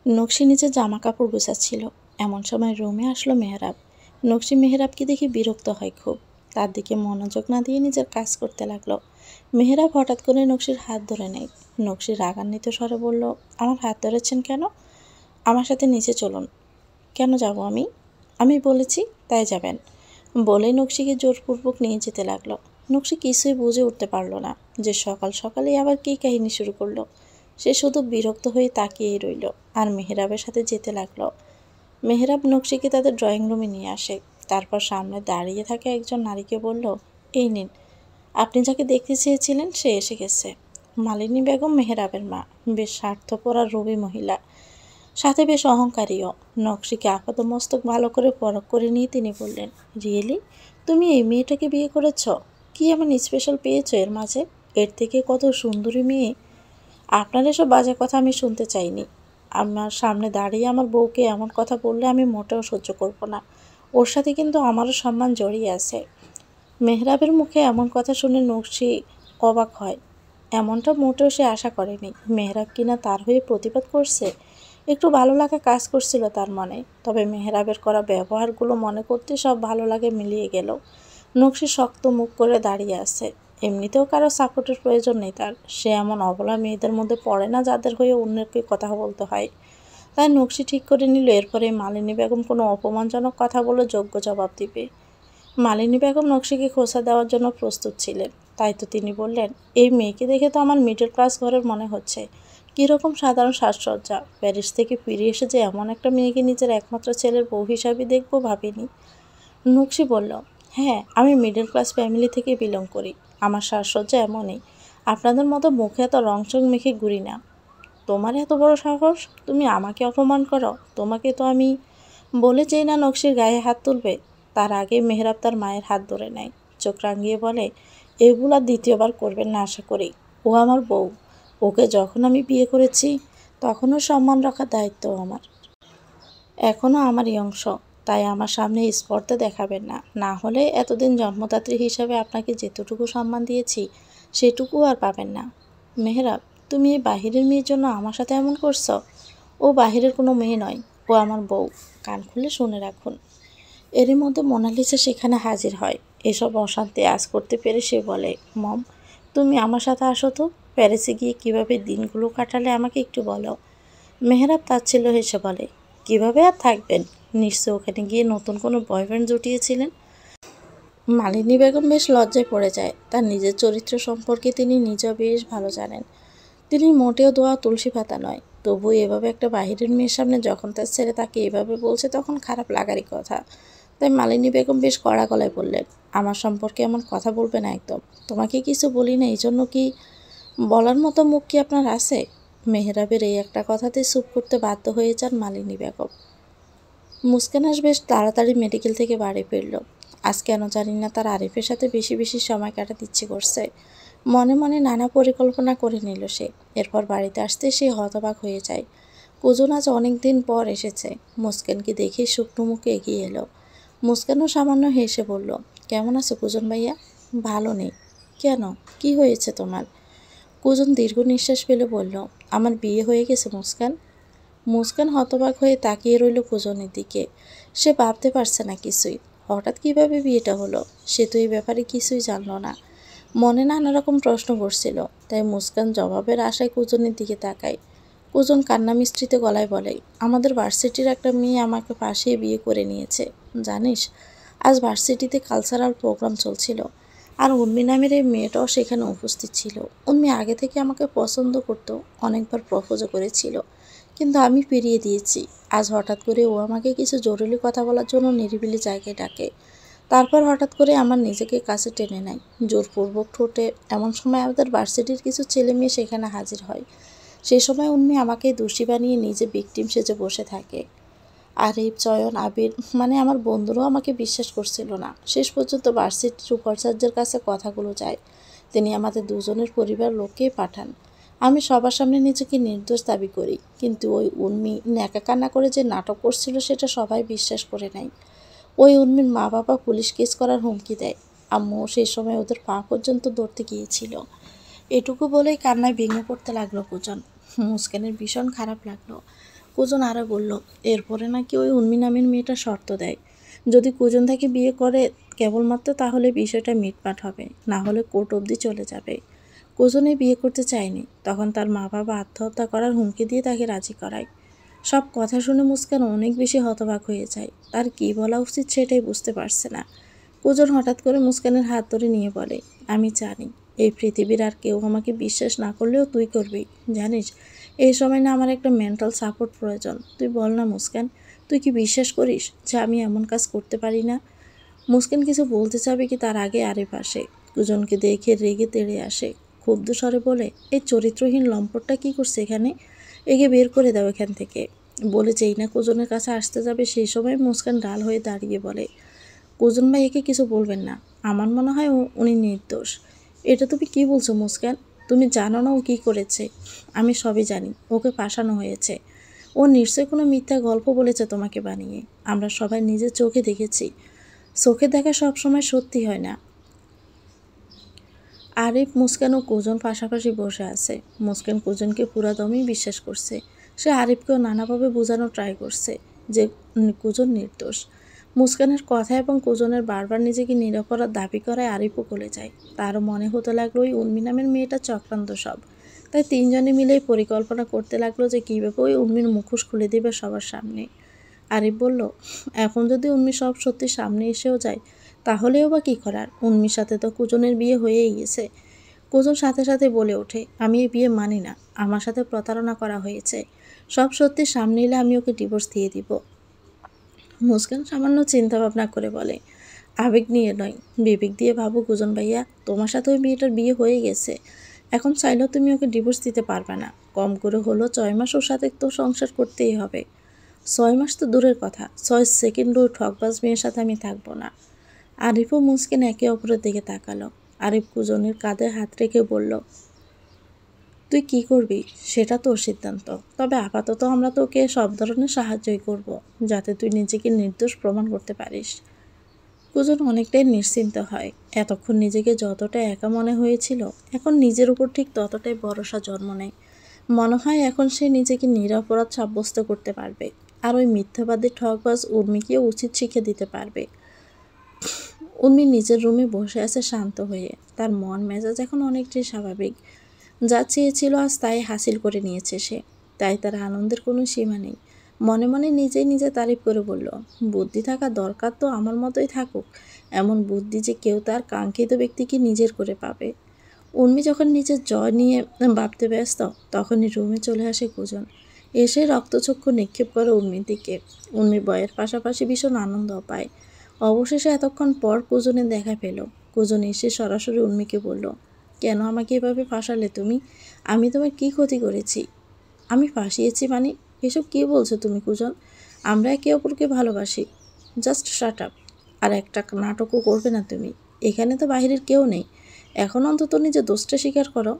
নকশি নিচে জামা কাপড় গুছাচ্ছিল। এমন সময় রুমে আসলো মেহরাব। নকশি মেহরাবকে দেখে বিরক্ত হয় খুব। তার দিকে মনোযোগ না দিয়ে নিজের কাজ করতে লাগলো। মেহরাব হঠাৎ করে নকশির হাত ধরে নেয়। নকশি রাগান্বিত স্বরে বলল, আমার হাত ধরেছেন কেন? আমার সাথে নিচে চলুন। কেন যাব আমি? আমি বলেছি তাই যাবেন, বলে নকশিকে জোরপূর্বক নিয়ে যেতে লাগলো। নকশি কিছুই বুঝে উঠতে পারল না যে সকাল সকালেই আবার কী কাহিনী শুরু করলো। সে শুধু বিরক্ত হয়ে তাকিয়েই রইল আর মেহরাবের সাথে যেতে লাগলো। মেহরাব নকশিকে তাদের ড্রয়িং রুমে নিয়ে আসে। তারপর সামনে দাঁড়িয়ে থাকা একজন নারীকে বলল, এই নিন, আপনি যাকে দেখতে চেয়েছিলেন সে এসে গেছে। মালিনী বেগম মেহরাবের মা, বেশ স্বার্থপর আর রবি মহিলা, সাথে বেশ অহংকারীও। নকশিকে আপাতমস্তক ভালো করে পরখ করে নিয়ে তিনি বললেন, রিয়েলি তুমি এই মেয়েটাকে বিয়ে করেছ? কি এমন স্পেশাল পেয়েছো এর মাঝে? এর থেকে কত সুন্দরী মেয়ে। আপনার এসব বাজে কথা আমি শুনতে চাইনি। আমার সামনে দাঁড়িয়ে আমার বউকে এমন কথা বললে আমি মোটেও সহ্য করব না। ওর সাথে কিন্তু আমারও সম্মান জড়িয়ে আছে। মেহরাবের মুখে এমন কথা শুনে নকশি অবাক হয়। এমনটা মোটেও সে আশা করেনি। মেহরাব কিনা তার হয়ে প্রতিবাদ করছে। একটু ভালো লাগা কাজ করছিল তার মনে। তবে মেহরাবের করা ব্যবহারগুলো মনে করতে সব ভালো লাগে মিলিয়ে গেল। নকশি শক্ত মুখ করে দাঁড়িয়ে আছে। এমনিতেও কারো সাপোর্টের প্রয়োজন নেই তার। সে এমন অবলা মেয়েদের মধ্যে পড়ে না যাদের হয়ে অন্যকে কথা বলতে হয়। তাই নকশি ঠিক করে নিল এরপরে মালিনী বেগম কোনো অপমানজনক কথা বলে যোগ্য জবাব দিবে। মালিনী বেগম নকশিকে খোঁচা দেওয়ার জন্য প্রস্তুত ছিলেন। তাই তো তিনি বললেন, এই মেয়েকে দেখে তো আমার মিডল ক্লাস ঘরের মনে হচ্ছে। কীরকম সাধারণ সাজসজ্জা! প্যারিস থেকে ফিরে এসে যে এমন একটা মেয়েকে নিজের একমাত্র ছেলের বউ হিসাবে দেখব ভাবিনি। নকশি বলল, হ্যাঁ, আমি মিডল ক্লাস ফ্যামিলি থেকে বিলং করি। আমার সাজসজ্জা এমনই। আপনাদের মতো মুখে এত রংচং মেখে ঘুরি না। তোমার এত বড় সাহস, তুমি আমাকে অপমান করো? তোমাকে তো আমি বলে যেই না নকশির গায়ে হাত তুলবে, তার আগে মেহরাব তার মায়ের হাত ধরে নেয়। চোখ রাঙিয়ে বলে, এগুলো দ্বিতীয়বার করবেন না আশা করি। ও আমার বউ। ওকে যখন আমি বিয়ে করেছি তখনও সম্মান রাখার দায়িত্ব আমার। এখনও আমারই অংশ। তাই আমার সামনে স্পর্ধা দেখাবেন না। না হলে এতদিন জন্মদাত্রী হিসাবে আপনাকে যেতটুকু সম্মান দিয়েছি সেটুকু আর পাবেন না। মেহরাব, তুমি এই বাহিরের মেয়ের জন্য আমার সাথে এমন করছো? ও বাহিরের কোনো মেয়ে নয়, ও আমার বউ। কান খুলে শুনে রাখুন। এরই মধ্যে মোনালিসা সেখানে হাজির হয়। এসব অশান্তি আজ করতে পেরে সে বলে, মম, তুমি আমার সাথে আসো তো। প্যারিসে গিয়ে কীভাবে দিনগুলো কাটালে আমাকে একটু বলো। মেহরাব তাচ্ছিল্য হেসে বলে, কিভাবে আর থাকবেন? নিশ্চয় ওখানে গিয়ে নতুন কোনো বয়ফ্রেন্ড জুটিয়েছিলেন। মালিনী বেগম বেশ লজ্জায় পড়ে যায়। তার নিজের চরিত্র সম্পর্কে তিনি নিজেও বেশ ভালো জানেন। তিনি মোটেও দোয়া তুলসী পাতা নয়। তবু এভাবে একটা বাহিরের মেয়ের সামনে যখন তার ছেলে তাকে এভাবে বলছে তখন খারাপ লাগারই কথা। তাই মালিনী বেগম বেশ কড়া গলায় বললেন, আমার সম্পর্কে এমন কথা বলবে না একদম। তোমাকে কিছু বলি না, এই জন্য কি বলার মতো মুখ কি আপনার আছে? মেহরাবের এই একটা কথাতে চুপ করতে বাধ্য হয়ে যান মালিনী বেগম। মুস্কান বেশ তাড়াতাড়ি মেডিকেল থেকে বাড়ি ফিরল। আজ কেন জানি না তার আরিফের সাথে বেশি বেশি সময় কাটাতে ইচ্ছে করছে। মনে মনে নানা পরিকল্পনা করে নিল সে। এরপর বাড়িতে আসতে সে হতবাক হয়ে যায়। কুজন আজ অনেক দিন পর এসেছে। মুস্কানকে দেখে শুকনো মুখে এগিয়ে এলো। মুস্কানও সামান্য হেসে বলল, কেমন আছো কুজন ভাইয়া? ভালো নেই। কেন, কি হয়েছে তোমার? কুজন দীর্ঘ নিঃশ্বাস ফেলে বলল, আমার বিয়ে হয়ে গেছে মুস্কান। মুস্কান হতবাক হয়ে তাকিয়ে রইল কুজনের দিকে। সে ভাবতে পারছে না কিছুই। হঠাৎ কিভাবে বিয়েটা হলো? সে তো এই ব্যাপারে কিছুই জানলো না। মনে নানা রকম প্রশ্ন করছিল। তাই মুস্কান জবাবের আশায় কুজনের দিকে তাকায়। কুজন কান্না মিশ্রিত গলায় বলে, আমাদের ভার্সিটির একটা মেয়ে আমাকে ফাঁসিয়ে বিয়ে করে নিয়েছে। জানিস, আজ ভার্সিটিতে কালচারাল প্রোগ্রাম চলছিল। আর উর্মি নামের এই মেয়েটাও সেখানে উপস্থিত ছিল। উর্মি আগে থেকে আমাকে পছন্দ করতো, অনেকবার প্রপোজও করেছিল, কিন্তু আমি ফিরিয়ে দিয়েছি। আজ হঠাৎ করে ও আমাকে কিছু জরুরি কথা বলার জন্য নিরিবিলি জায়গায় ডাকে। তারপর হঠাৎ করে আমার নিজেকে কাছে টেনে নেয় জোরপূর্বক ঠোঁটে। এমন সময় আমাদের ভার্সিটির কিছু ছেলে মেয়ে সেখানে হাজির হয়। সে সময় উর্মি আমাকে দোষী বানিয়ে নিজে ভিকটিম সেজে বসে থাকে। আরিফ, চয়ন, আবির, মানে আমার বন্ধুরাও আমাকে বিশ্বাস করছিল না। শেষ পর্যন্ত ভার্সিটির উপাচার্যের কাছে কথাগুলো যায়। তিনি আমাদের দুজনের পরিবার লোককেই পাঠান। আমি সবার সামনে নিজেকে নির্দোষ দাবি করি, কিন্তু ওই উর্মি ন্যাকা কান্না করে যে নাটক করছিল সেটা সবাই বিশ্বাস করে নেয়। ওই উর্মির মা বাবা পুলিশ কেস করার হুমকি দেয়। আম্মু সেই সময় ওদের পা পর্যন্ত ধরতে গিয়েছিল। এটুকু বলেই কান্নায় ভেঙে পড়তে লাগলো কুজন। মুস্কানের ভীষণ খারাপ লাগলো। কুজন আরও বলল, এরপরে নাকি ওই উর্মি নামের মেয়েটা শর্ত দেয়, যদি কুজন তাকে বিয়ে করে কেবলমাত্র তাহলে বিষয়টা মিটমাট হবে, না হলে কোর্ট অবধি চলে যাবে। কুজনে বিয়ে করতে চায়নি, তখন তার মা বাবা আত্মহত্যা করার হুমকি দিয়ে তাকে রাজি করায়। সব কথা শুনে মুস্কান অনেক বেশি হতবাক হয়ে যায়। তার কী বলা উচিত সেটাই বুঝতে পারছে না। কুজন হঠাৎ করে মুস্কানের হাত ধরে নিয়ে বলে, আমি জানি এই পৃথিবীর আর কেউ আমাকে বিশ্বাস না করলেও তুই করবি। জানিস, এই সময় না আমার একটা মেন্টাল সাপোর্ট প্রয়োজন। তুই বল না মুস্কান, তুই কি বিশ্বাস করিস যে আমি এমন কাজ করতে পারি না? মুস্কান কিছু বলতে চাবে কি তার আগে আরিফ আসে। কুজনকে দেখে রেগে তেড়ে আসে, ক্ষুব্ধ স্বরে বলে, এই চরিত্রহীন লম্পটটা কি করছে এখানে? একে বের করে দাও এখান থেকে। বলে যেই না কুজনের কাছে আসতে যাবে সেই সময় মুস্কান ডাল হয়ে দাঁড়িয়ে বলে, কুজন ভাই একে কিছু বলবেন না, আমার মনে হয় উনি নির্দোষ। এটা তুমি কি বলছো মুস্কান? তুমি জানো না ও কী করেছে? আমি সবই জানি, ওকে ফাঁসানো হয়েছে। ও নিশ্চয়ই কোনো মিথ্যা গল্প বলেছে তোমাকে বানিয়ে। আমরা সবাই নিজের চোখে দেখেছি। চোখে দেখা সব সময় সত্যি হয় না। আরিফ, মুস্কান ও কুজন পাশাপাশি বসে আছে। মুস্কান কুজনকে পুরা দমই বিশ্বাস করছে। সে আরিফকেও নানাভাবে বোঝানোর ট্রাই করছে যে কুজন নির্দোষ। মুস্কানের কথা এবং কুজনের বারবার নিজেকে নিরপরাধ দাবি করায় আরিফও গলে যায়। তারও মনে হতে লাগলো ওই উর্মি নামের মেয়েটা চক্রান্ত সব। তাই তিনজনে মিলেই পরিকল্পনা করতে লাগলো যে কীভাবে ওই উর্মির মুখোশ খুলে দেবে সবার সামনে। আরিফ বলল, এখন যদি উর্মি সব সত্যি সামনে এসেও যায় তাহলেও বা কী করার? উর্মির সাথে তো কুজনের বিয়ে হয়েই গেছে। কুজন সাথে সাথে বলে ওঠে, আমি এই বিয়ে মানি না, আমার সাথে প্রতারণা করা হয়েছে। সব সত্যি সামনে এলে আমি ওকে ডিভোর্স দিয়ে দিব। মুস্কান সামান্য চিন্তা ভাবনা করে বলে, আবেগ নিয়ে নয়, বিবেক দিয়ে ভাবো কুজন ভাইয়া, তোমার সাথে ওই মেয়েটার বিয়ে হয়ে গেছে। এখন চাইলেও তুমি ওকে ডিভোর্স দিতে পারবে না। কম করে হলো 6 মাস ওর সাথে তো সংসার করতেই হবে। 6 মাস তো দূরের কথা, 6 সেকেন্ডও ঠকবাজ মেয়ের সাথে আমি থাকবো না। আরিফ ও মুস্কান একে অপরের দিকে তাকালো। আরিফ কুজনের কাঁধে হাত রেখে বলল, তুই কি করবি সেটা তোর সিদ্ধান্ত, তবে আপাতত আমরা তোকে সব ধরনের সাহায্যই করব, যাতে তুই নিজেকে নির্দোষ প্রমাণ করতে পারিস। কুজন অনেকটাই নিশ্চিন্ত হয়। এতক্ষণ নিজেকে যতটা একা মনে হয়েছিল, এখন নিজের উপর ঠিক ততটাই ভরসা জন্ম নেয়। মনে হয় এখন সে নিজেকে নিরপরাধ সাব্যস্ত করতে পারবে, আর ওই মিথ্যাবাদী ঠকবাজ উর্মিকেও উচিত শিক্ষা দিতে পারবে। উর্মি নিজের রুমে বসে আছে শান্ত হয়ে। তার মন মেজাজ এখন অনেকটাই স্বাভাবিক। যা চেয়েছিল আজ তাই হাসিল করে নিয়েছে সে। তাই তার আনন্দের কোনো সীমা নেই। মনে মনে নিজেই নিজে তারিফ করে বলল, বুদ্ধি থাকা দরকার তো আমার মতোই থাকুক, এমন বুদ্ধি যে কেউ তার কাঙ্ক্ষিত ব্যক্তিকে নিজের করে পাবে। উর্মি যখন নিজের জয় নিয়ে ভাবতে ব্যস্ত, তখনই রুমে চলে আসে কুজন। এসে রক্তচক্ষু নিক্ষেপ করে উর্মির দিকে। উর্মির বয়ের পাশাপাশি ভীষণ আনন্দ পায়। অবশেষে এতক্ষণ পর কুজনের দেখা পেল। কুজন এসে সরাসরি উর্মিকে বলল, কেন আমাকে এভাবে ফাঁসালে তুমি? আমি তোমার কি ক্ষতি করেছি? আমি ফাঁসিয়েছি মানে? এসব কী বলছো তুমি কুজন? আমরা একে অপরকে ভালোবাসি। Just shut up. আর একটা নাটকও করবে না তুমি। এখানে তো বাহিরের কেউ নেই। এখন অন্তত নিজের দোষটা স্বীকার করো।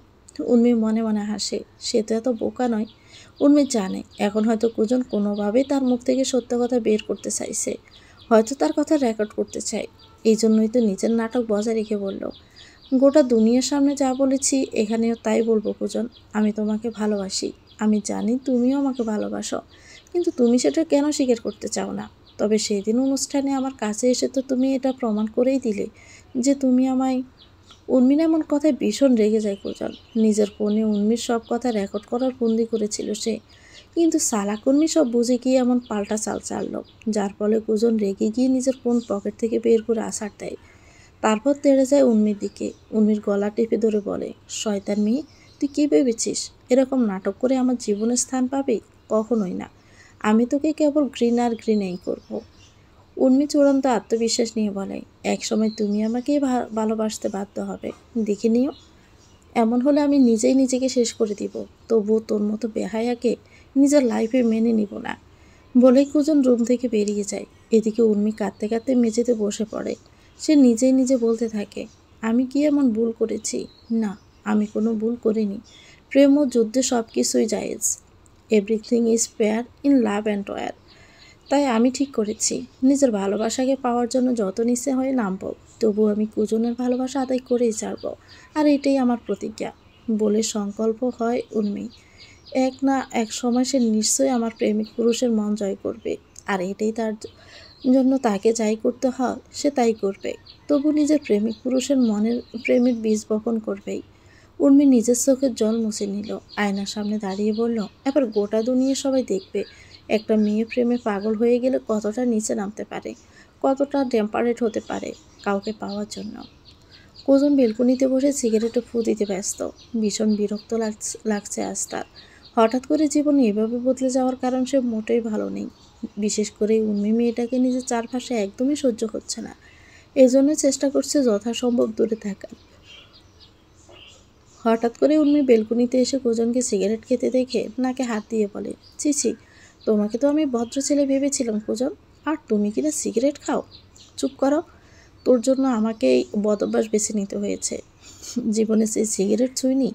উর্মি মনে মনে হাসে। সে তো এত বোকা নয়। উর্মি জানে এখন হয়তো কুজন কোনোভাবেই তার মুখ থেকে সত্য কথা বের করতে চাইছে, হয়তো তার কথা রেকর্ড করতে চায়। এই জন্যই তো নিজের নাটক বজায় রেখে বলল, গোটা দুনিয়ার সামনে যা বলেছি এখানেও তাই বলবো কুজন, আমি তোমাকে ভালোবাসি। আমি জানি তুমিও আমাকে ভালোবাসো, কিন্তু তুমি সেটা কেন স্বীকার করতে চাও না? তবে সেদিন অনুষ্ঠানে আমার কাছে এসে তো তুমি এটা প্রমাণ করেই দিলে যে তুমি আমায়। উর্মির এমন কথায় ভীষণ রেগে যায় কুজন। নিজের ফোনে উর্মির সব কথা রেকর্ড করার বন্দি করেছিল সে, কিন্তু সালাক উর্মি সব বুঝে গিয়ে এমন পাল্টা চাল চাললো, যার ফলে কুজন রেগে গিয়ে নিজের ফোন পকেট থেকে বের করে আছাড় দেয়। তারপর তেড়ে যায় উর্মির দিকে। উর্মির গলা টিপে ধরে বলে, শয়তান মেয়ে, তুই কী ভেবেছিস এরকম নাটক করে আমার জীবনে স্থান পাবি? কখনোই না। আমি তোকে কেবল ঘৃণা আর ঘৃণাই করব। উর্মি চূড়ান্ত আত্মবিশ্বাস নিয়ে বলে, একসময় তুমি আমাকেই ভালোবাসতে বাধ্য হবে, দেখে নিও। এমন হলে আমি নিজেই নিজেকে শেষ করে দিব। তবুও তোর মতো বেহায়াকে নিজের লাইফে মেনে নিব না। বলেই কুজন রুম থেকে বেরিয়ে যায়। এদিকে উর্মি কাঁদতে কাঁদতে মেঝেতে বসে পড়ে। সে নিজেই নিজে বলতে থাকে, আমি কি এমন ভুল করেছি? না, আমি কোনো ভুল করিনি। প্রেম ও যুদ্ধে সব কিছুই জায়েজ। Everything is fair in love and war. তাই আমি ঠিক করেছি নিজের ভালোবাসাকে পাওয়ার জন্য যত নিচে হয়ে নামব, তবু আমি কুজনের ভালোবাসা আদায় করেই ছাড়ব। আর এটাই আমার প্রতিজ্ঞা। বলে সংকল্প হয় উর্মি। এক না এক সময় সে নিশ্চয়ই আমার প্রেমিক পুরুষের মন জয় করবে, আর এটাই তার জন্য তাকে যাই করতে হয় সে তাই করবে। তবু নিজের প্রেমিক পুরুষের মনের প্রেমের বীজ বপন করবেই। উর্মি নিজের চোখের জল মুছে নিল, আয়নার সামনে দাঁড়িয়ে বলল, এবার গোটা দুনিয়া সবাই দেখবে একটা মেয়ে প্রেমে পাগল হয়ে গেলে কতটা নিচে নামতে পারে, কতটা টেম্পারেট হতে পারে কাউকে পাওয়ার জন্য। কোজন বেলকুনিতে বসে সিগারেটে ফু দিতে ব্যস্ত। ভীষণ বিরক্ত লাগছে আজ তার। হঠাৎ করে জীবন এভাবে বদলে যাওয়ার কারণ সে মোটেই ভালো নেই। বিশেষ করে উর্মি মেয়েটাকে নিজের চারপাশে একদমই সহ্য হচ্ছে না। এজন্য চেষ্টা করছে যথাসম্ভব দূরে থাকার। হঠাৎ করে উর্মি বেলকুনিতে এসে কোজনকে সিগারেট খেতে দেখে নাকে হাত দিয়ে বলে, চিচি, তোমাকে তো আমি ভদ্র ছেলে ভেবেছিলাম কোজন, আর তুমি কিনা সিগারেট খাও। চুপ করো, তোর জন্য আমাকে এই বদভ্যাস বেছে নিতে হয়েছে। জীবনে সে সিগারেট ছুঁইনি,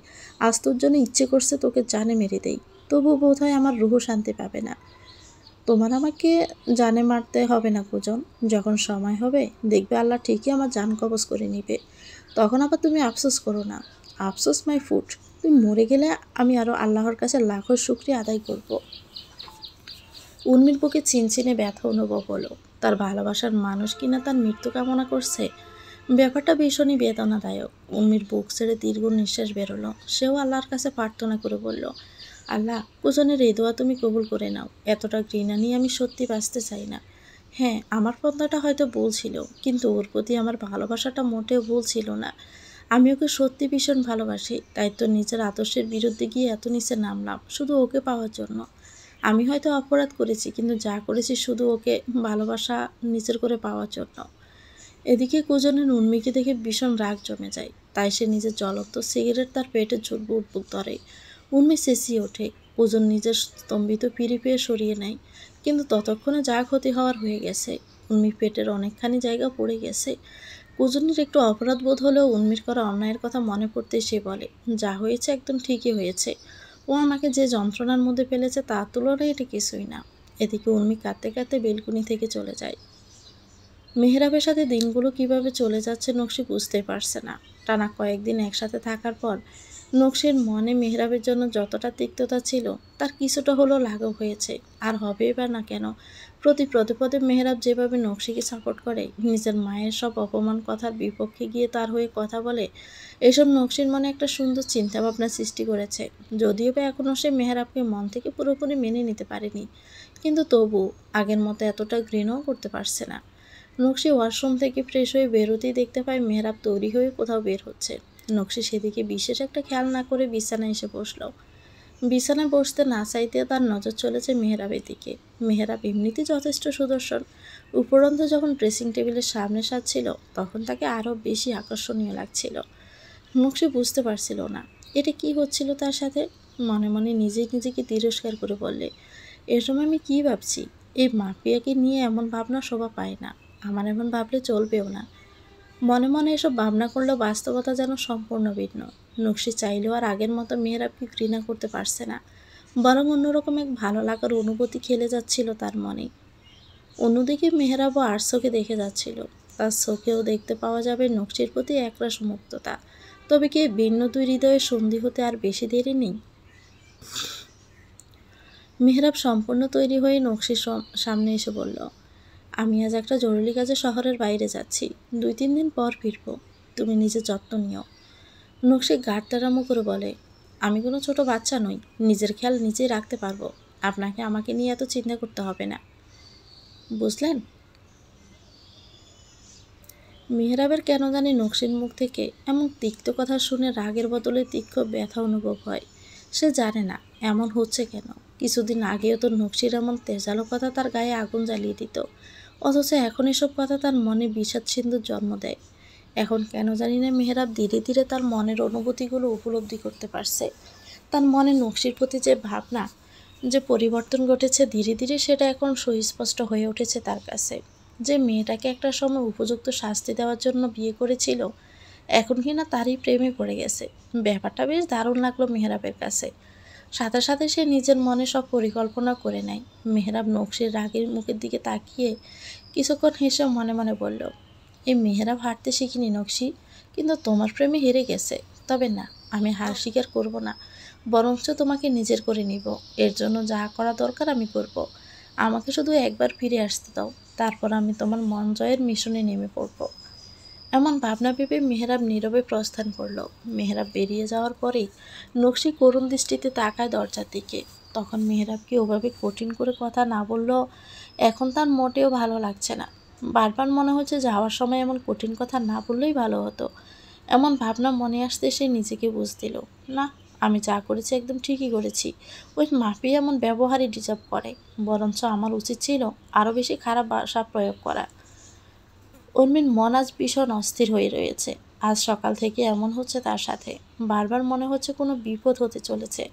আজ তোর জন্য ইচ্ছে করছে তোকে জানে মেরে দেই, তবু বোধ হয় আমার রুহ শান্তি পাবে না। তোমার আমাকে জানে মারতে হবে না কুজন, যখন সময় হবে দেখবে আল্লাহ ঠিকই আমার জান কবজ করে নিবে, তখন আবার তুমি আফসোস করো না। আফসোস মাই ফুট, তুমি মরে গেলে আমি আরও আল্লাহর কাছে লাখো শুকরিয়া আদায় করব। উর্মির বুকে চিনচিনে ব্যথা অনুভব হলো। তার ভালোবাসার মানুষ কিনা তার মৃত্যু কামনা করছে। ব্যাপারটা ভীষণই বেদনাদায়ক। উর্মির বুক ছেড়ে দীর্ঘ নিঃশ্বাস বেরোলো। সেও আল্লাহর কাছে প্রার্থনা করে বলল, আল্লাহ, কুজনের এই দোয়া তুমি কবুল করে নাও। এতটা ঘৃণা নিয়ে আমি সত্যি বাঁচতে চাই না। হ্যাঁ, আমার পন্থাটা হয়তো ভুল ছিল, কিন্তু ওর প্রতি আমার ভালোবাসাটা মোটেও ভুল ছিল না। আমি ওকে সত্যি ভীষণ ভালোবাসি, তাই তো নিজের আদর্শের বিরুদ্ধে গিয়ে এত নিচে নামলাম শুধু ওকে পাওয়ার জন্য। আমি হয়তো অপরাধ করেছি, কিন্তু যা করেছি শুধু ওকে ভালোবাসা নিজের করে পাওয়ার জন্য। এদিকে কুজনের উন্মিকে দেখে ভীষণ রাগ জমে যায়, তাই সে নিজের জ্বলন্ত সিগারেট তার পেটে বুক ধরে। উন্মি চেঁচিয়ে ওঠে। কুজন নিজের স্তম্ভিত পিড়ি পেয়ে সরিয়ে নেয়, কিন্তু ততক্ষণে যা ক্ষতি হওয়ার হয়ে গেছে। উন্মির পেটের অনেকখানি জায়গা পড়ে গেছে। কুজনের একটু অপরাধ বোধ হলেও উন্মির করা অন্যায়ের কথা মনে পড়তে সে বলে, যা হয়েছে একদম ঠিকই হয়েছে। ও আমাকে যে যন্ত্রণার মধ্যে ফেলেছে তার তুলনায় এটা কিছুই না। এদিকে উর্মি কাঁদতে কাঁদতে বেলকুনি থেকে চলে যায়। মেহরাবের সাথে দিনগুলো কিভাবে চলে যাচ্ছে নকশি বুঝতে পারছে না। টানা কয়েকদিন একসাথে থাকার পর নকশির মনে মেহরাবের জন্য যতটা তিক্ততা ছিল তার কিছুটা হলেও লাঘব হয়েছে। আর হবেই বা না কেন, প্রতি পদে পদে মেহরাব যেভাবে নকশিকে সাপোর্ট করে, নিজের মায়ের সব অপমান কথার বিপক্ষে গিয়ে তার হয়ে কথা বলে, এসব নকশির মনে একটা সুন্দর চিন্তাভাবনা সৃষ্টি করেছে। যদিও বা এখনও সে মেহরাবকে মন থেকে পুরোপুরি মেনে নিতে পারেনি, কিন্তু তবু আগের মতো এতটা ঘৃণাও করতে পারছে না। নকশি ওয়াশরুম থেকে ফ্রেশ হয়ে বেরোতেই দেখতে পায় মেহরাব তৈরি হয়ে কোথাও বের হচ্ছে। নকশি সেদিকে বিশেষ একটা খেয়াল না করে বিছানায় এসে বসল। বিছানায় বসতে না চাইতে তার নজর চলেছে মেহরাবের দিকে। মেহরাব এমনিতেই যথেষ্ট সুদর্শন, উপরন্তু যখন ড্রেসিং টেবিলের সামনে সাজছিল তখন তাকে আরও বেশি আকর্ষণীয় লাগছিল। নকশি বুঝতে পারছিল না এটা কি হচ্ছিল তার সাথে। মনে মনে নিজেই নিজেকে তিরস্কার করে বললে, এর সময় আমি কী ভাবছি? এই মাফিয়াকে নিয়ে এমন ভাবনা শোভা পায় না, আমার এমন ভাবলে চলবেও না। মনে মনে এসব ভাবনা করলেও বাস্তবতা যেন সম্পূর্ণ ভিন্ন। নকশি চাইলেও আর আগের মতো মেহরাবকে ঘৃণা করতে পারছে না, বরং অন্যরকম এক ভালো লাগার অনুভূতি খেলে যাচ্ছিল তার মনে। অন্যদিকে মেহরাবও আর চোখে দেখে যাচ্ছিল, তার চোখেও দেখতে পাওয়া যাবে নকশির প্রতি একরাশ মুক্ততা। তবে কি ভিন্ন দুই হৃদয়ে সন্ধি হতে আর বেশি দেরি নেই? মেহরাব সম্পূর্ণ তৈরি হয়ে নকশির সামনে এসে বলল, আমি আজ একটা জরুরি কাজে শহরের বাইরে যাচ্ছি, 2-3 দিন পর ফিরব। তুমি নিজের যত্ন নিও। নকশি গাঢ় তাড়ামো করে বলে, আমি কোনো ছোট বাচ্চা নই, নিজের খেয়াল নিজেই রাখতে পারবো, আপনাকে আমাকে নিয়ে এত চিন্তা করতে হবে না, বুঝলেন? মেহরাবের কেন জানি নকশির মুখ থেকে এমন তিক্ত কথা শুনে রাগের বদলে তীক্ষ্ণ ব্যথা অনুভব হয়। সে জানে না এমন হচ্ছে কেন। কিছুদিন আগেও তো নকশির এমন তেজালো কথা তার গায়ে আগুন জ্বালিয়ে দিত, অথচ এখন এসব কথা তার মনে বিষাদ সিন্ধুর জন্ম দেয়। এখন কেন জানি না মেহরাব ধীরে ধীরে তার মনের অনুভূতিগুলো উপলব্ধি করতে পারছে। তার মনে নকশির প্রতি যে ভাবনা, যে পরিবর্তন ঘটেছে ধীরে ধীরে, সেটা এখন সুস্পষ্ট হয়ে উঠেছে তার কাছে। যে মেয়েটাকে একটা সময় উপযুক্ত শাস্তি দেওয়ার জন্য বিয়ে করেছিল, এখন কিনা তারই প্রেমে পড়ে গেছে। ব্যাপারটা বেশ দারুণ লাগলো মেহরাবের কাছে। সাথে সাথে সে নিজের মনে সব পরিকল্পনা করে নেয়। মেহরাব নকশির রাগের মুখের দিকে তাকিয়ে কিছুক্ষণ হেসে মনে মনে বলল, এই মেহরাব হারতে শিখিনি নকশি, কিন্তু তোমার প্রেমে হেরে গেছে। তবে না, আমি হার স্বীকার করব না, বরঞ্চ তোমাকে নিজের করে নিব। এর জন্য যা করা দরকার আমি করব। আমাকে শুধু একবার ফিরে আসতে দাও, তারপর আমি তোমার মন জয়ের মিশনে নেমে পড়ব। এমন ভাবনা ভেবে মেহরাব নীরবে প্রস্থান করল। মেহরাব বেরিয়ে যাওয়ার পরেই নকশি করুণ দৃষ্টিতে তাকায় দরজার দিকে। তখন মেহরাবকে ওভাবে কঠিন করে কথা না বললেও এখন তার মোটেও ভালো লাগছে না। বারবার মনে হচ্ছে যাওয়ার সময় এমন কঠিন কথা না বললেই ভালো হতো। এমন ভাবনা মনে আসতে সে নিজেকে বুঝ দিল, না, আমি যা করেছি একদম ঠিকই করেছি। ওই মাফি এমন ব্যবহারই ডিজার্ভ করে। বরঞ্চ আমার উচিত ছিল আরও বেশি খারাপ ভাষা প্রয়োগ করা। উর্মির মন আজ ভীষণ অস্থির হয়ে রয়েছে। আজ সকাল থেকে এমন হচ্ছে তার সাথে। বারবার মনে হচ্ছে কোনো বিপদ হতে চলেছে।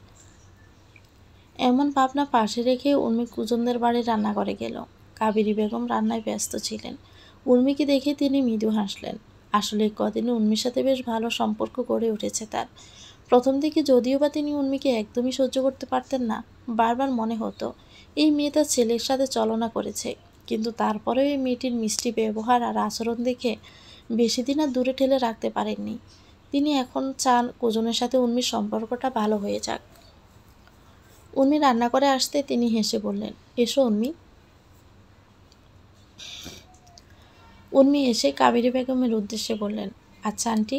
এমন ভাবনা পাশে রেখে উর্মি কুজনদের বাড়ির রান্নাঘরে গেল। কাবেরী বেগম রান্নায় ব্যস্ত ছিলেন। উর্মিকে দেখে তিনি মৃদু হাসলেন। আসলে কদিনে উর্মির সাথে বেশ ভালো সম্পর্ক গড়ে উঠেছে তার। প্রথম দিকে যদিও বা তিনি উর্মিকে একদমই সহ্য করতে পারতেন না, বারবার মনে হতো এই মেয়ে তার ছেলের সাথে ছলনা করেছে। কিন্তু তারপরেও এই মেয়েটির মিষ্টি ব্যবহার আর আচরণ দেখে বেশি দিন আর দূরে ঠেলে রাখতে পারেননি। তিনি এখন চান কুজনের সাথে উর্মির সম্পর্কটা ভালো হয়ে যাক। উর্মি রান্না করে আসতে তিনি হেসে বললেন, এসো উর্মি। উর্মি এসে কাবেরী বেগমের উদ্দেশ্যে বললেন, আচ্ছা আন্টি,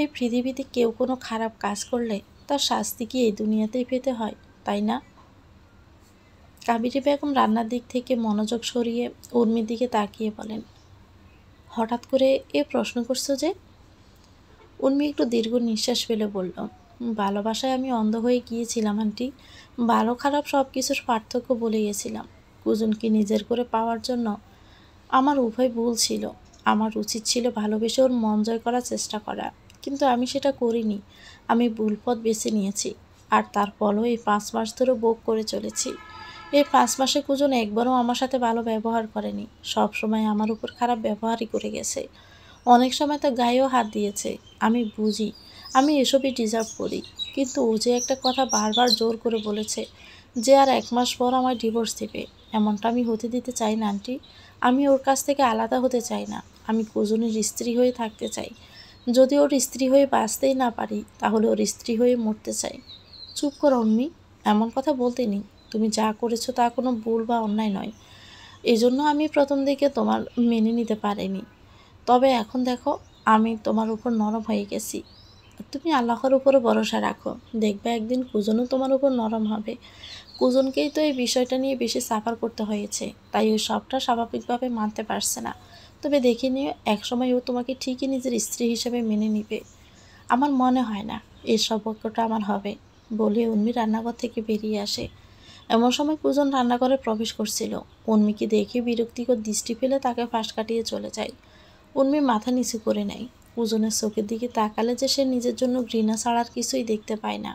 এই পৃথিবীতে কেউ কোনো খারাপ কাজ করলে তার শাস্তি কি এই দুনিয়াতেই পেতে হয়, তাই না? কাবেরী বেগম রান্নার দিক থেকে মনোযোগ সরিয়ে উর্মির দিকে তাকিয়ে বলেন, হঠাৎ করে এ প্রশ্ন করছো যে? উর্মি একটু দীর্ঘ নিঃশ্বাস ফেলে বলল, ভালোবাসায় আমি অন্ধ হয়ে গিয়েছিলাম আন্টি। ভালো খারাপ সব কিছুর পার্থক্য বলে গেছিলাম। কুজনকে নিজের করে পাওয়ার জন্য আমার উভয় ভুল ছিল। আমার উচিত ছিল ভালোবেসে ওর মন জয় করার চেষ্টা করা, কিন্তু আমি সেটা করিনি। আমি ভুল পথ বেছে নিয়েছি, আর তার ফলও এই 5 মাস ধরে ভোগ করে চলেছি। এই 5 মাসে কুজন একবারও আমার সাথে ভালো ব্যবহার করেনি। সব সময় আমার উপর খারাপ ব্যবহারই করে গেছে। অনেক সময় তার গায়েও হাত দিয়েছে। আমি বুঝি আমি এসবই ডিজার্ভ করি, কিন্তু ও যে একটা কথা বারবার জোর করে বলেছে যে আর 1 মাস পর আমার ডিভোর্স দেবে, এমনটা আমি হতে দিতে চাই না আন্টি। আমি ওর কাছ থেকে আলাদা হতে চাই না। আমি কুজনের স্ত্রী হয়ে থাকতে চাই। যদি ওর স্ত্রী হয়ে বাঁচতেই না পারি, তাহলে ওর স্ত্রী হয়ে মরতে চাই। চুপ করো উর্মি, এমন কথা বলতে নেই। তুমি যা করেছো তা কোনো ভুল বা অন্যায় নয়। এজন্য আমি প্রথম দিকে তোমার মেনে নিতে পারিনি। তবে এখন দেখো, আমি তোমার উপর নরম হয়ে গেছি। তুমি আল্লাহর উপরে ভরসা রাখো। দেখবে একদিন কুজনও তোমার উপর নরম হবে। কুজনকেই তো এই বিষয়টা নিয়ে বেশি সাফার করতে হয়েছে, তাই ওই সবটা স্বাভাবিকভাবে মানতে পারছে না। তবে দেখে নিও, একসময় ও তোমাকে ঠিকই নিজের স্ত্রী হিসেবে মেনে নিবে। আমার মনে হয় না এই সৌভাগ্যটা আমার হবে। বলে উর্মি রান্নাঘর থেকে বেরিয়ে আসে। এমন সময় কুজন রান্নাঘরে প্রবেশ করছিল। উর্মিকে দেখে বিরক্তিকর দৃষ্টি ফেলে তাকে পাশ কাটিয়ে চলে যায়। উর্মি মাথা নিচু করে নেয়। কুজনের চোখের দিকে তাকালে যে সে নিজের জন্য ঘৃণা ছাড়ার কিছুই দেখতে পায় না।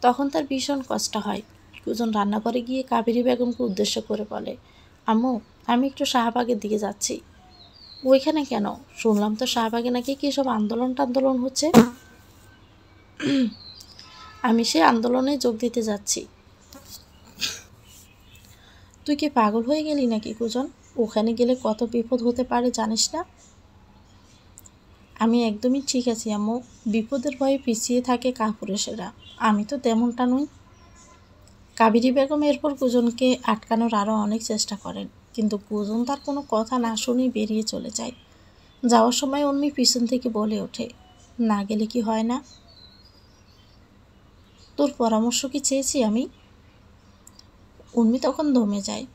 তখন তার ভীষণ কষ্ট হয়। কুজন রান্নাঘরে গিয়ে কাবেরী বেগমকে উদ্দেশ্য করে বলে, আম্মু, আমি একটু শাহবাগের দিকে যাচ্ছি। ওইখানে কেন? শুনলাম তো শাহবাগে নাকি কী সব আন্দোলন হচ্ছে। আমি সেই আন্দোলনে যোগ দিতে যাচ্ছি। তুই কি পাগল হয়ে গেলি নাকি কুজন? ওখানে গেলে কত বিপদ হতে পারে জানিস না? আমি একদমই ঠিক আছি আম্মু। বিপদের ভয়ে পিছিয়ে থাকে কাপুরুষেরা। আমি তো তেমনটা নই। কাবেরী বেগম এরপর কুজনকে আটকানোর আরও অনেক চেষ্টা করেন, কিন্তু কুজন তার কোনো কথা না শুনেই বেরিয়ে চলে যায়। যাওয়ার সময় উর্মি পিছন থেকে বলে ওঠে, না গেলে কি হয় না? তোর পরামর্শ কি চেয়েছি আমি? উর্মি তখন দমে যায়।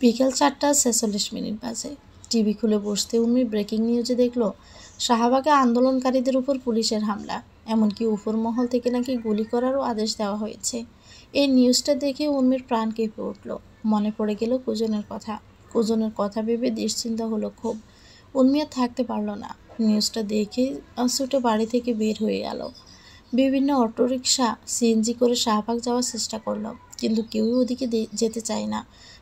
বিকেল 4:46 বাজে। টিভি খুলে বসতে উর্মি ব্রেকিং নিউজে দেখল শাহবাগে আন্দোলনকারীদের উপর পুলিশের হামলা, এমনকি উপর মহল থেকে নাকি গুলি করারও আদেশ দেওয়া হয়েছে। এই নিউজটা দেখে উর্মির প্রাণ কেঁপে উঠল। মনে পড়ে গেল কুজনের কথা। কুজনের কথা ভেবে দুশ্চিন্তা হলো খুব। উর্মি আর থাকতে পারল না। নিউজটা দেখে ছুটে বাড়ি থেকে বের হয়ে গেল। বিভিন্ন অটোরিকশা সিএনজি করে শাহবাগ যাওয়ার চেষ্টা করল, কিন্তু কেউই ওদিকে যেতে চায় না।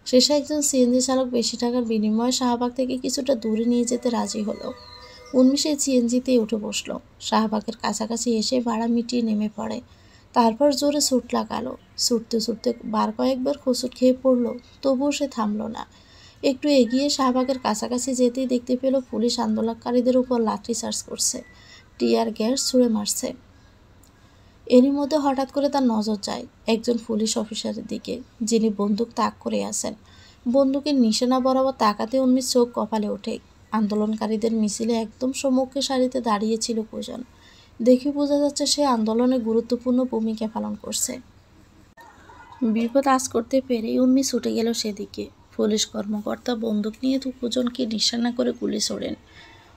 শেষে একজন সিএনজি চালক বেশি টাকার বিনিময়ে শাহবাগ থেকে কিছুটা দূরে নিয়ে যেতে রাজি হলো। উর্মি সেই সিএনজিতেই উঠে বসলো। শাহবাগের কাছাকাছি এসে ভাড়া মিটিয়ে নেমে পড়ে। তারপর জোরে ছুট লাগালো। ছুটতে ছুটতে বার কয়েকবার হোঁচট খেয়ে পড়ল, তবুও সে থামল না। একটু এগিয়ে শাহবাগের কাছাকাছি যেতেই দেখতে পেল পুলিশ আন্দোলনকারীদের উপর লাঠি চার্জ করছে, টিয়ার গ্যাস ছুঁড়ে মারছে। এরই মধ্যে হঠাৎ করে তার নজর যায় একজন পুলিশ অফিসারের দিকে, যিনি বন্দুক তাক করে আছেন। বন্দুকের নিশানা বরাবর তাকাতে উর্মির চোখ কপালে ওঠে। আন্দোলনকারীদের মিছিলে একদম সম্মুখে সারিতে দাঁড়িয়েছিল কুজন। দেখে বোঝা যাচ্ছে সে আন্দোলনে গুরুত্বপূর্ণ ভূমিকা পালন করছে। বিপদ আজ করতে পেরে উর্মি ছুটে গেল সেদিকে। পুলিশ কর্মকর্তা বন্দুক নিয়ে কুজনকে নিশানা করে গুলি ছোড়েন।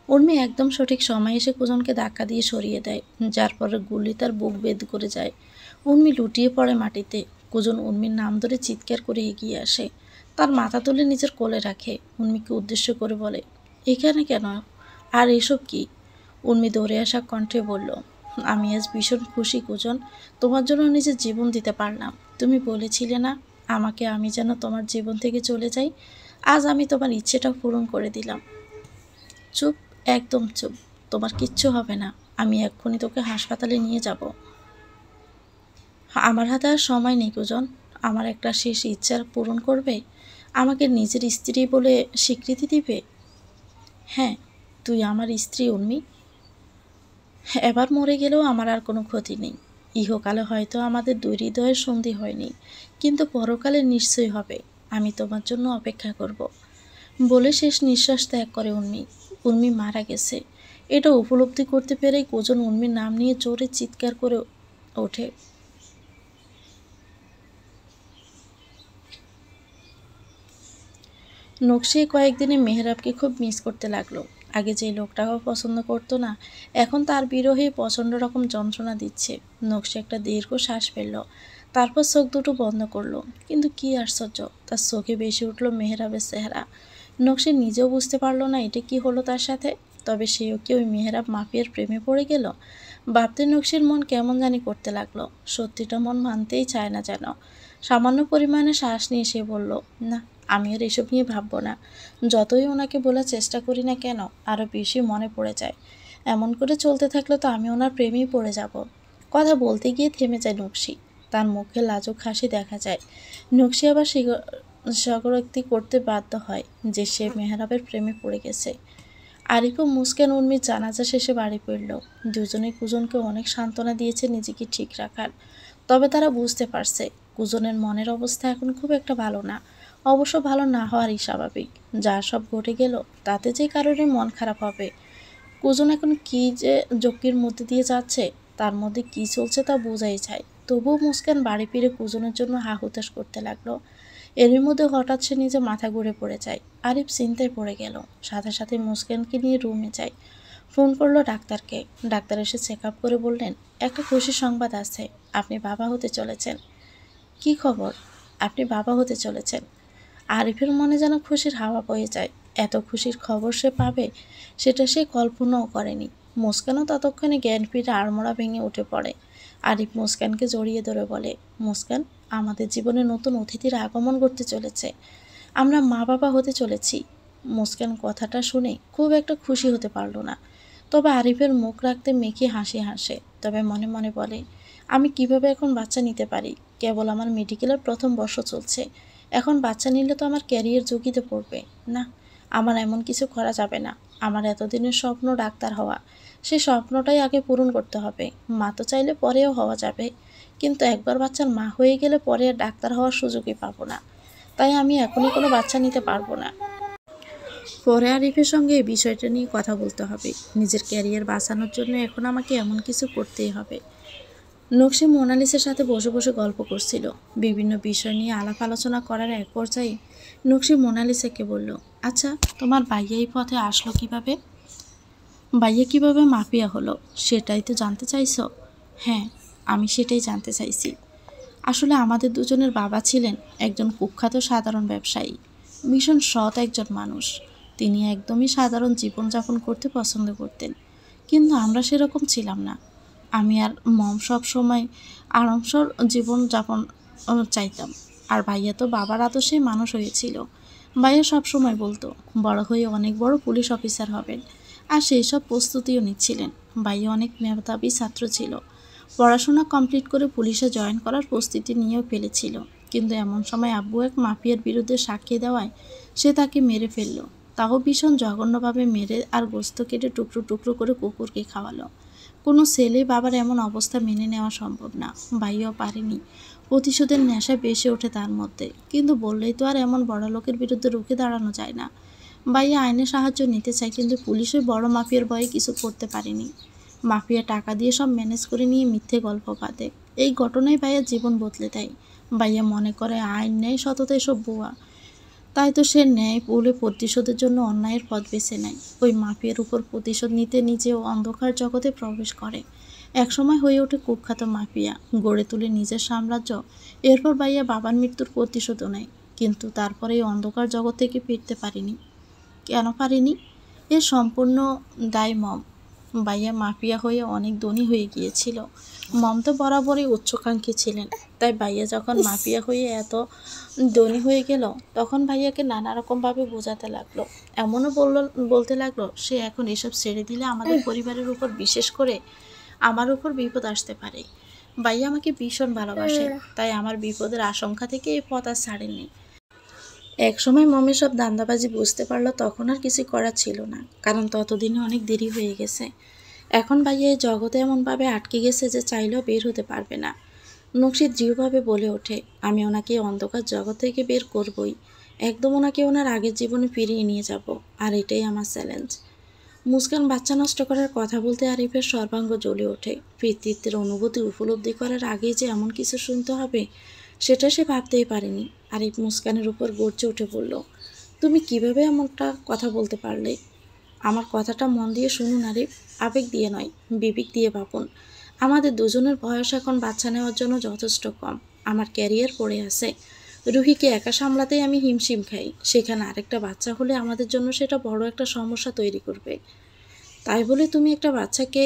উর্মি একদম সঠিক সময় এসে কুজনকে ধাক্কা দিয়ে সরিয়ে দেয়, যার পরে গুলি তার বুক বেদ করে যায়। উর্মি লুটিয়ে পড়ে মাটিতে। কুজন উর্মির নাম ধরে চিৎকার করে এগিয়ে আসে, তার মাথা তুলে নিজের কোলে রাখে। উর্মিকে উদ্দেশ্য করে বলে, এখানে কেন, আর এসব কি? উর্মি দৌড়ে আসা কণ্ঠে বলল, আমি আজ ভীষণ খুশি কুজন, তোমার জন্য নিজের জীবন দিতে পারলাম। তুমি বলেছিলে না আমাকে, আমি যেন তোমার জীবন থেকে চলে যাই। আজ আমি তোমার ইচ্ছেটা পূরণ করে দিলাম। চুপ, একদম চুপ, তোমার কিচ্ছু হবে না। আমি এক্ষুনি তোকে হাসপাতালে নিয়ে যাব। আমার হাতে আর সময় নেই কুজন, আমার একটা শেষ ইচ্ছা পূরণ করবে, আমাকে নিজের স্ত্রী বলে স্বীকৃতি দিবে। হ্যাঁ, তুই আমার স্ত্রী উর্মি। এবার মরে গেলেও আমার আর কোনো ক্ষতি নেই। ইহকালে হয়তো আমাদের দুই হৃদয়ের সন্ধি হয়নি, কিন্তু পরকালে নিশ্চয়ই হবে। আমি তোমার জন্য অপেক্ষা করব। বলে শেষ নিঃশ্বাস ত্যাগ করে উর্মি। উর্মি মারা গেছে এটা উপলব্ধি করতে পেরেই কুজন উর্মির নাম নিয়ে জোরে চিৎকার করে ওঠে। নকশি কয়েকদিনে মেহরাবকে খুব মিস করতে লাগলো। আগে যে লোকটাকেও পছন্দ করতো না, এখন তার বিরহে প্রচণ্ড রকম যন্ত্রণা দিচ্ছে। নকশি একটা দীর্ঘ শ্বাস ফেলল, তারপর চোখ দুটো বন্ধ করলো। কিন্তু কি আশ্চর্য, তার চোখে বেশি উঠল মেহরাবের চেহারা। নকশি নিজেও বুঝতে পারলো না এটা কি হলো তার সাথে। তবে সেও কি ওই মেহরাব মাফিয়ার প্রেমে পড়ে গেল? ভাবতে নকশির মন কেমন জানি করতে লাগলো। সত্যিটা মন মানতেই চায় না যেন। সামান্য পরিমাণে শ্বাস নিয়ে সে বলল, না, আমি আর এসব নিয়ে ভাববো না। যতই ওনাকে বলার চেষ্টা করি না কেন, আরও বেশি মনে পড়ে যায়। এমন করে চলতে থাকলে তো আমি ওনার প্রেমেই পড়ে যাব। কথা বলতে গিয়ে থেমে যায় নকশি। তার মুখে লাজুক হাসি দেখা যায়। নকশি আবার স্বীকারোক্তি করতে বাধ্য হয় যে সে মেহরাবের প্রেমে পড়ে গেছে। আরিফ ও মুস্কান উর্মির জানাজা শেষে বাড়ি ফিরল। দুজনে কুজনকে অনেক সান্ত্বনা দিয়েছে নিজেকে ঠিক রাখার। তবে তারা বুঝতে পারছে কুজনের মনের অবস্থা এখন খুব একটা ভালো না। অবশ্য ভালো না হওয়ারই স্বাভাবিক। যা সব ঘটে গেল তাতে যে কারোরই মন খারাপ হবে। কুজন এখন কি যে ঝক্কির মধ্যে দিয়ে যাচ্ছে, তার মধ্যে কি চলছে তা বোঝাই যায়। তবুও মুস্কান বাড়ি ফিরে কুজনের জন্য হা হুতাশ করতে লাগলো। এরই মধ্যে হঠাৎ সে নিজে মাথা ঘুরে পড়ে যায়। আরিফ চিন্তায় পড়ে গেল। সাথে সাথে মুস্কানকে নিয়ে রুমে যায়। ফোন করলো ডাক্তারকে। ডাক্তার এসে চেক আপ করে বললেন, একটা খুশির সংবাদ আছে, আপনি বাবা হতে চলেছেন। কি খবর? আপনি বাবা হতে চলেছেন। আরিফের মনে যেন খুশির হাওয়া বয়ে যায়। এত খুশির খবর সে পাবে সেটা সে কল্পনাও করেনি। মুস্কানও ততক্ষণে জ্ঞান ফিরে আড়মোড়া ভেঙে উঠে পড়ে। আরিফ মুস্কানকে জড়িয়ে ধরে বলে, মুস্কান, আমাদের জীবনে নতুন অতিথির আগমন করতে চলেছে। আমরা মা বাবা হতে চলেছি। মুস্কান কথাটা শুনে খুব একটা খুশি হতে পারল না। তবে আরিফের মুখ রাখতে মেখে হাসি হাসে। তবে মনে মনে বলে, আমি কিভাবে এখন বাচ্চা নিতে পারি? কেবল আমার মেডিকেলের প্রথম বর্ষ চলছে। এখন বাচ্চা নিলে তো আমার ক্যারিয়ার ঝুঁকিতে পড়বে। না, আমার এমন কিছু করা যাবে না। আমার এতদিনের স্বপ্ন ডাক্তার হওয়া, সেই স্বপ্নটাই আগে পূরণ করতে হবে। মা তো চাইলে পরেও হওয়া যাবে, কিন্তু একবার বাচ্চার মা হয়ে গেলে পরে আর ডাক্তার হওয়ার সুযোগই পাবো না। তাই আমি এখনই কোনো বাচ্চা নিতে পারবো না। পরে আরিফের সঙ্গে এই বিষয়টা নিয়ে কথা বলতে হবে। নিজের ক্যারিয়ার বাঁচানোর জন্য এখন আমাকে এমন কিছু করতেই হবে। নকশি মোনালিসার সাথে বসে বসে গল্প করছিল। বিভিন্ন বিষয় নিয়ে আলাপ আলোচনা করার এক পর্যায়ে নকশি মোনালিসাকে বলল, আচ্ছা, তোমার ভাইয়া এই পথে আসলো কিভাবে? ভাইয়া কিভাবে মাফিয়া হলো সেটাই তো জানতে চাইছো? হ্যাঁ, আমি সেটাই জানতে চাইছি। আসলে আমাদের দুজনের বাবা ছিলেন একজন কুখ্যাত সাধারণ ব্যবসায়ী, ভীষণ সৎ একজন মানুষ। তিনি একদমই সাধারণ জীবনযাপন করতে পছন্দ করতেন, কিন্তু আমরা সেরকম ছিলাম না। আমি আর মম সব সময় আরামসর জীবনযাপন চাইতাম। আর ভাইয়া তো বাবার আদর্শে মানুষ হয়েছিল। ভাইয়া সব সময় বলতো বড় হয়ে অনেক বড় পুলিশ অফিসার হবেন, আর সেই সব প্রস্তুতিও নিচ্ছিলেন। ভাইয়া অনেক মেধাবী ছাত্র ছিল, পড়াশোনা কমপ্লিট করে পুলিশে জয়েন করার প্রস্তুতি নিয়েও ফেলেছিল। কিন্তু এমন সময় আব্বু এক মাফিয়ার বিরুদ্ধে সাক্ষী দেওয়ায় সে তাকে মেরে ফেলল, তাও ভীষণ জঘন্যভাবে মেরে, আর গোস্ত কেটে টুকরো টুকরো করে কুকুরকে খাওয়ালো। কোনো ছেলে বাবার এমন অবস্থা মেনে নেওয়া সম্ভব না। ভাইয়াও পারেনি। প্রতিশোধের নেশা বেশি ওঠে তার মধ্যে, কিন্তু বললেই তো আর এমন বড় লোকের বিরুদ্ধে রুখে দাঁড়ানো যায় না। ভাইয়া আইনের সাহায্য নিতে চায়, কিন্তু পুলিশ ওই বড় মাফিয়ার ভয়ে কিছু করতে পারেনি। মাফিয়া টাকা দিয়ে সব ম্যানেজ করে নিয়ে মিথ্যে গল্প বাঁধে। এই ঘটনায় ভাইয়ার জীবন বদলে দেয়। ভাইয়া মনে করে আইন নেই, সততা এসব ভুয়া। তাই তো সে ন্যায় বলে প্রতিশোধের জন্য অন্যায়ের পথ বেছে নেয়। ওই মাফিয়ার উপর প্রতিশোধ নিতে নিজেও অন্ধকার জগতে প্রবেশ করে। একসময় হয়ে ওঠে কুখ্যাত মাফিয়া, গড়ে তুলে নিজের সাম্রাজ্য। এরপর ভাইয়া বাবার মৃত্যুর প্রতিশোধও নেয়, কিন্তু তারপরে এই অন্ধকার জগৎ থেকে ফিরতে পারেনি। কেন পারেনি? এর সম্পূর্ণ দায় মম। ভাইয়া মাফিয়া হয়ে অনেক ধনী হয়ে গিয়েছিল। মম তো বরাবরই উচ্চাকাঙ্ক্ষী ছিলেন। তাই ভাইয়া যখন মাফিয়া হয়ে এত ধনী হয়ে গেল, তখন ভাইয়াকে নানা রকমভাবে বোঝাতে লাগলো। এমনও বলতে লাগলো, সে এখন এসব ছেড়ে দিলে আমাদের পরিবারের উপর, বিশেষ করে আমার উপর বিপদ আসতে পারে। ভাইয়া আমাকে ভীষণ ভালোবাসে, তাই আমার বিপদের আশঙ্কা থেকে এই পথ আর ছাড়েনি। একসময় মমের সব দান্দাবাজি বুঝতে পারলো, তখন আর কিছু করার ছিল না, কারণ ততদিনে অনেক দেরি হয়ে গেছে। এখন ভাইয়া এই জগতে এমনভাবে আটকে গেছে যে চাইলেও বের হতে পারবে না। নকশি দৃঢ়ভাবে বলে ওঠে, আমি ওনাকে অন্ধকার জগৎ থেকে বের করবই। একদম ওনাকে ওনার আগের জীবনে ফিরিয়ে নিয়ে যাব, আর এটাই আমার চ্যালেঞ্জ। মুস্কান বাচ্চা নষ্ট করার কথা বলতে আরিফের সর্বাঙ্গ জ্বলে ওঠে। পিতৃত্বের অনুভূতি উপলব্ধি করার আগেই যে এমন কিছু শুনতে হবে, সেটা সে ভাবতেই পারেনি। আরিফ মুস্কানের উপর গর্জে উঠে বলল, তুমি কিভাবে এমনটা কথা বলতে পারলে? আমার কথাটা মন দিয়ে শুনুন আরিফ, আবেগ দিয়ে নয়, বিবেক দিয়ে ভাবুন। আমাদের দুজনের বয়স এখন বাচ্চা নেওয়ার জন্য যথেষ্ট কম। আমার ক্যারিয়ার পড়ে আছে। রুহিকে একা সামলাতেই আমি হিমশিম খাই, সেখানে আরেকটা বাচ্চা হলে আমাদের জন্য সেটা বড় একটা সমস্যা তৈরি করবে। তাই বলে তুমি একটা বাচ্চাকে,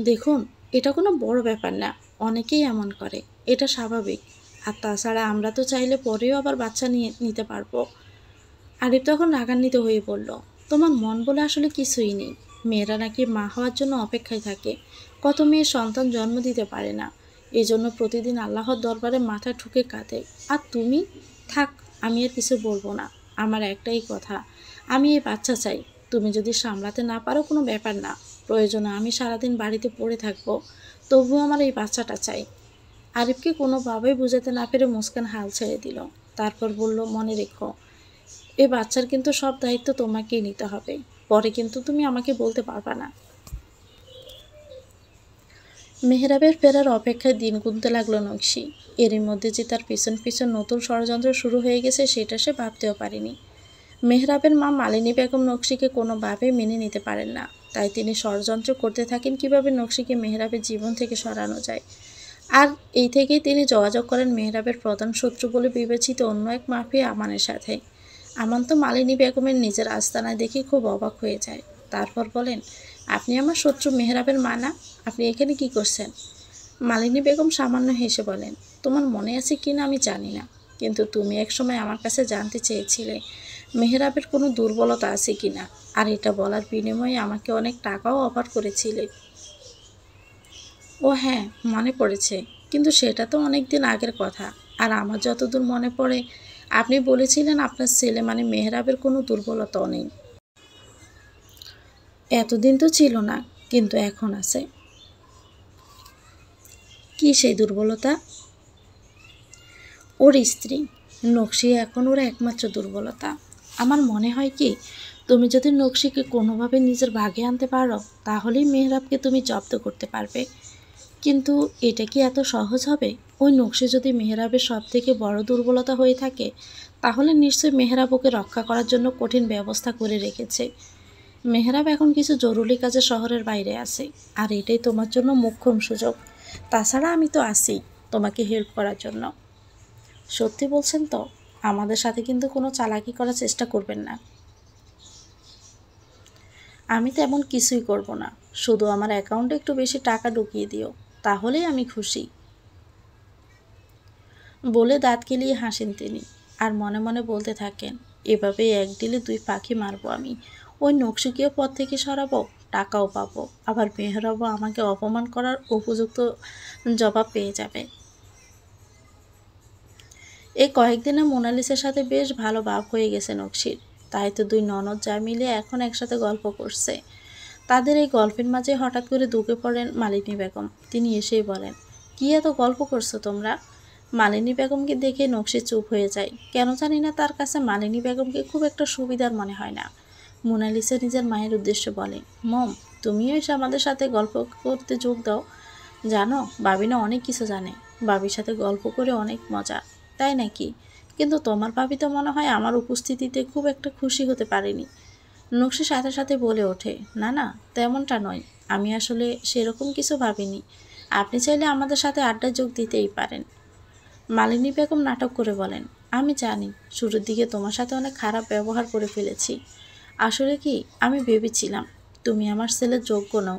দেখুন, এটা কোনো বড় ব্যাপার না, অনেকেই এমন করে, এটা স্বাভাবিক। আর তাছাড়া আমরা তো চাইলে পরেও আবার বাচ্চা নিতে পারবো। আরিফ তখন রাগান্বিত হয়ে বলল, তোমার মন বলে আসলে কিছুই নেই। মেয়েরা নাকি মা হওয়ার জন্য অপেক্ষায় থাকে, কত মেয়ে সন্তান জন্ম দিতে পারে না, এই জন্য প্রতিদিন আল্লাহর দরবারে মাথা ঠুকে কাঁদে। আর তুমি? থাক, আমি আর কিছু বলবো না। আমার একটাই কথা, আমি এই বাচ্চা চাই। তুমি যদি সামলাতে না পারো কোনো ব্যাপার না, প্রয়োজনে আমি সারাদিন বাড়িতে পড়ে থাকবো, তবুও আমার এই বাচ্চাটা চাই। আরিফকে কোনোভাবেই বোঝাতে না পেরে মুস্কান হাল ছেড়ে দিল। তারপর বলল, মনে রেখো, এ বাচ্চার কিন্তু সব দায়িত্ব তোমাকেই নিতে হবে। পরে কিন্তু তুমি আমাকে বলতে পারবা না। মেহরাবের ফেরার অপেক্ষায় দিন গুনতে লাগলো নকশি। এরই মধ্যে যে তার পিছন পিছন নতুন ষড়যন্ত্র শুরু হয়ে গেছে, সেটা সে ভাবতেও পারেনি। মেহরাবের মা মালিনী বেগম নকশিকে কোনোভাবেই মেনে নিতে পারেন না। তাই তিনি ষড়যন্ত্র করতে থাকেন কিভাবে নকশিকে মেহরাবের জীবন থেকে সরানো যায়। আর এই থেকেই তিনি যোগাযোগ করেন মেহরাবের প্রধান শত্রু বলে বিবেচিত অন্য এক মাফিয়া আমানের সাথে। আমান তো মালিনী বেগমের নিজের আস্তানায় দেখে খুব অবাক হয়ে যায়। তারপর বলেন, আপনি আমার শত্রু মেহরাবের মা না? আপনি এখানে কি করছেন? মালিনী বেগম সামান্য হেসে বলেন, তোমার মনে আছে কি না আমি জানি না, কিন্তু তুমি একসময় আমার কাছে জানতে চেয়েছিলে মেহরাবের কোনো দুর্বলতা আছে কি না, আর এটা বলার বিনিময়ে আমাকে অনেক টাকাও অফার করেছিলে। ও হ্যাঁ, মনে পড়েছে, কিন্তু সেটা তো অনেক দিন আগের কথা। আর আমার যতদূর মনে পড়ে, আপনি বলেছিলেন আপনার ছেলে মানে মেহরাবের কোনো দুর্বলতাও নেই। এতদিন তো ছিল না, কিন্তু এখন আছে। কি সেই দুর্বলতা? ওর স্ত্রী নকশি এখন ওর একমাত্র দুর্বলতা। আমার মনে হয় কি, তুমি যদি নকশিকে কোনোভাবে নিজের ভাগে আনতে পারো, তাহলেই মেহরাবকে তুমি জব্দ করতে পারবে। কিন্তু এটা কি এত সহজ হবে? ওই নকশি যদি মেহরাবের সব থেকে বড় দুর্বলতা হয়ে থাকে, তাহলে নিশ্চয়ই মেহরাব ওকে রক্ষা করার জন্য কঠিন ব্যবস্থা করে রেখেছে। মেহরাব এখন কিছু জরুরি কাজে শহরের বাইরে আছে, আর এটাই তোমার জন্য মোক্ষম সুযোগ। তাছাড়া আমি তো আছি তোমাকে হেল্প করার জন্য। সত্যি বলছেন তো? আমাদের সাথে কিন্তু কোনো চালাকি করার চেষ্টা করবেন না। আমি তেমন কিছুই করব না, শুধু আমার অ্যাকাউন্টে একটু বেশি টাকা ঢুকিয়ে দিও, তাহলেই আমি খুশি। বলে দাঁত কেলিয়ে হাসেন তিনি, আর মনে মনে বলতে থাকেন, এভাবেই এক ডিলে দুই পাখি মারবো আমি। ওই নকশিকেও পথ থেকে সরাবো, টাকাও পাবো, আবার মেহরাবও আমাকে অপমান করার উপযুক্ত জবাব পেয়ে যাবে। এই কয়েকদিনে মোনালিসার সাথে বেশ ভালো ভাব হয়ে গেছে নকশির। তাই তো দুই ননদ যা মিলে এখন একসাথে গল্প করছে। তাদের এই গল্পের মাঝে হঠাৎ করে ঢুকে পড়েন মালিনী বেগম। তিনি এসেই বলেন, কি এত গল্প করছো তোমরা? মালিনী বেগমকে দেখে নকশি চুপ হয়ে যায়। কেন জানি না, তার কাছে মালিনী বেগমকে খুব একটা সুবিধার মনে হয় না। মোনালিসা নিজের মায়ের উদ্দেশ্যে বলে, মম, তুমিও এসে আমাদের সাথে গল্প করতে যোগ দাও। জানো, ভাবিনা অনেক কিছু জানে। ভাবির সাথে গল্প করে অনেক মজা। তাই নাকি? কিন্তু তোমার ভাবি তো মনে হয় আমার উপস্থিতিতে খুব একটা খুশি হতে পারেনি। নকশি সাথে সাথে বলে ওঠে, না না, তেমনটা নয়। আমি আসলে সেরকম কিছু ভাবিনি। আপনি চাইলে আমাদের সাথে আড্ডায় যোগ দিতেই পারেন। মালিনী বেগম নাটক করে বলেন, আমি জানি শুরুর দিকে তোমার সাথে অনেক খারাপ ব্যবহার করে ফেলেছি। আসলে কি, আমি ভেবেছিলাম তুমি আমার ছেলের যোগ্য নও।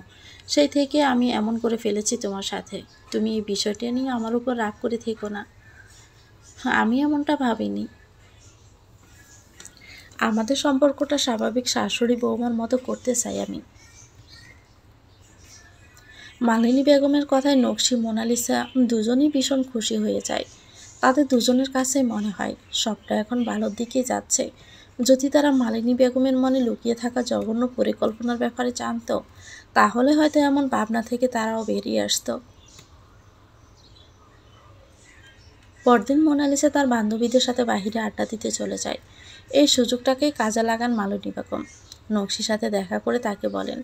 সেই থেকে আমি এমন করে ফেলেছি তোমার সাথে। তুমি এই বিষয়টা নিয়ে আমার উপর রাগ করে থেকো না। আমি এমনটা ভাবিনি। আমাদের সম্পর্কটা স্বাভাবিক শাশুড়ি বৌমার মতো করতে চাই আমি। মালিনী বেগমের কথায় নকশি মোনালিসা দুজনেই ভীষণ খুশি হয়ে যায়। তাদের দুজনের কাছে মনে হয় সবটা এখন ভালোর দিকে যাচ্ছে। যদি তারা মালিনী বেগমের মনে লুকিয়ে থাকা জঘন্য পরিকল্পনার ব্যাপারে জানতো, তাহলে হয়তো এমন ভাবনা থেকে তারাও বেরিয়ে আসতো। পরদিন মোনালিসা তার বান্ধবীদের সাথে বাহিরে আড্ডা দিতে চলে যায়। এই সুযোগটাকেই কাজে লাগান মালিনী বেগম। নকশির সাথে দেখা করে তাকে বলেন,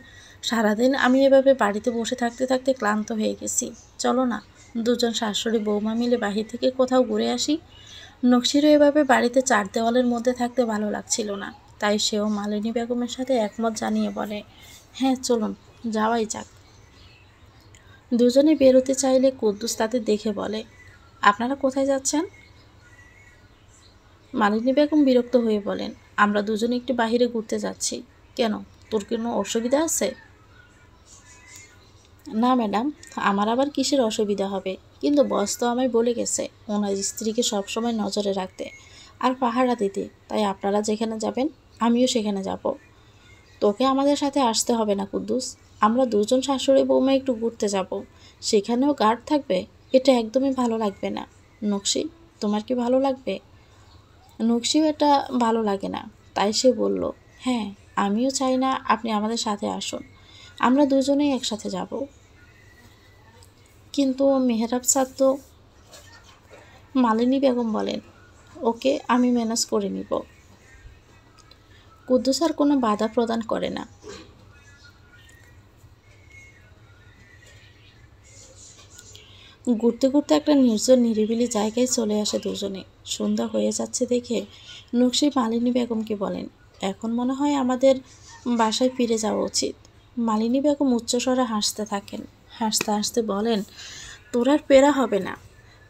সারাদিন আমি এভাবে বাড়িতে বসে থাকতে থাকতে ক্লান্ত হয়ে গেছি। চলো না, দুজন শাশুড়ি বৌমা মিলে বাহির থেকে কোথাও ঘুরে আসি। নকশিরও এভাবে বাড়িতে চার দেওয়ালের মধ্যে থাকতে ভালো লাগছিল না। তাই সেও মালিনী বেগমের সাথে একমত জানিয়ে বলে, হ্যাঁ চলুন, যাওয়াই যাক। দুজনে বেরোতে চাইলে কুদ্দুস তাদের দেখে বলে, আপনারা কোথায় যাচ্ছেন? মালিনী বেগম বিরক্ত হয়ে বলেন, আমরা দুজনে একটু বাহিরে ঘুরতে যাচ্ছি। কেন, তোর কোনো অসুবিধা আছে? না ম্যাডাম, আমার আবার কিসের অসুবিধা হবে? কিন্তু বস তো আমায় বলে গেছে ওনার স্ত্রীকে সবসময় নজরে রাখতে আর পাহারা দিতে। তাই আপনারা যেখানে যাবেন আমিও সেখানে যাব। তোকে আমাদের সাথে আসতে হবে না কুদ্দুস। আমরা দুজন শাশুড়ি বৌমা একটু ঘুরতে যাব, সেখানেও গার্ড থাকবে। এটা একদমই ভালো লাগবে না। নকশি, তোমার কি ভালো লাগবে? নকশিও এটা ভালো লাগে না। তাই সে বলল, হ্যাঁ, আমিও চাই না আপনি আমাদের সাথে আসুন। আমরা দুজনেই একসাথে যাব। কিন্তু মেহরাব স্যার তো। মালিনী বেগম বলেন, ওকে আমি ম্যানেজ করে নিব। কুদ্দুস আর কোনো বাধা প্রদান করে না। ঘুরতে ঘুরতে একটা নির্জন নিরিবিলি জায়গায় চলে আসে দুজনে। সন্ধ্যা হয়ে যাচ্ছে দেখে নকশি মালিনী বেগমকে বলেন, এখন মনে হয় আমাদের বাসায় ফিরে যাওয়া উচিত। মালিনী বেগম উচ্চস্বরে হাসতে থাকেন। হাসতে হাসতে বলেন, তোর আর পেরা হবে না।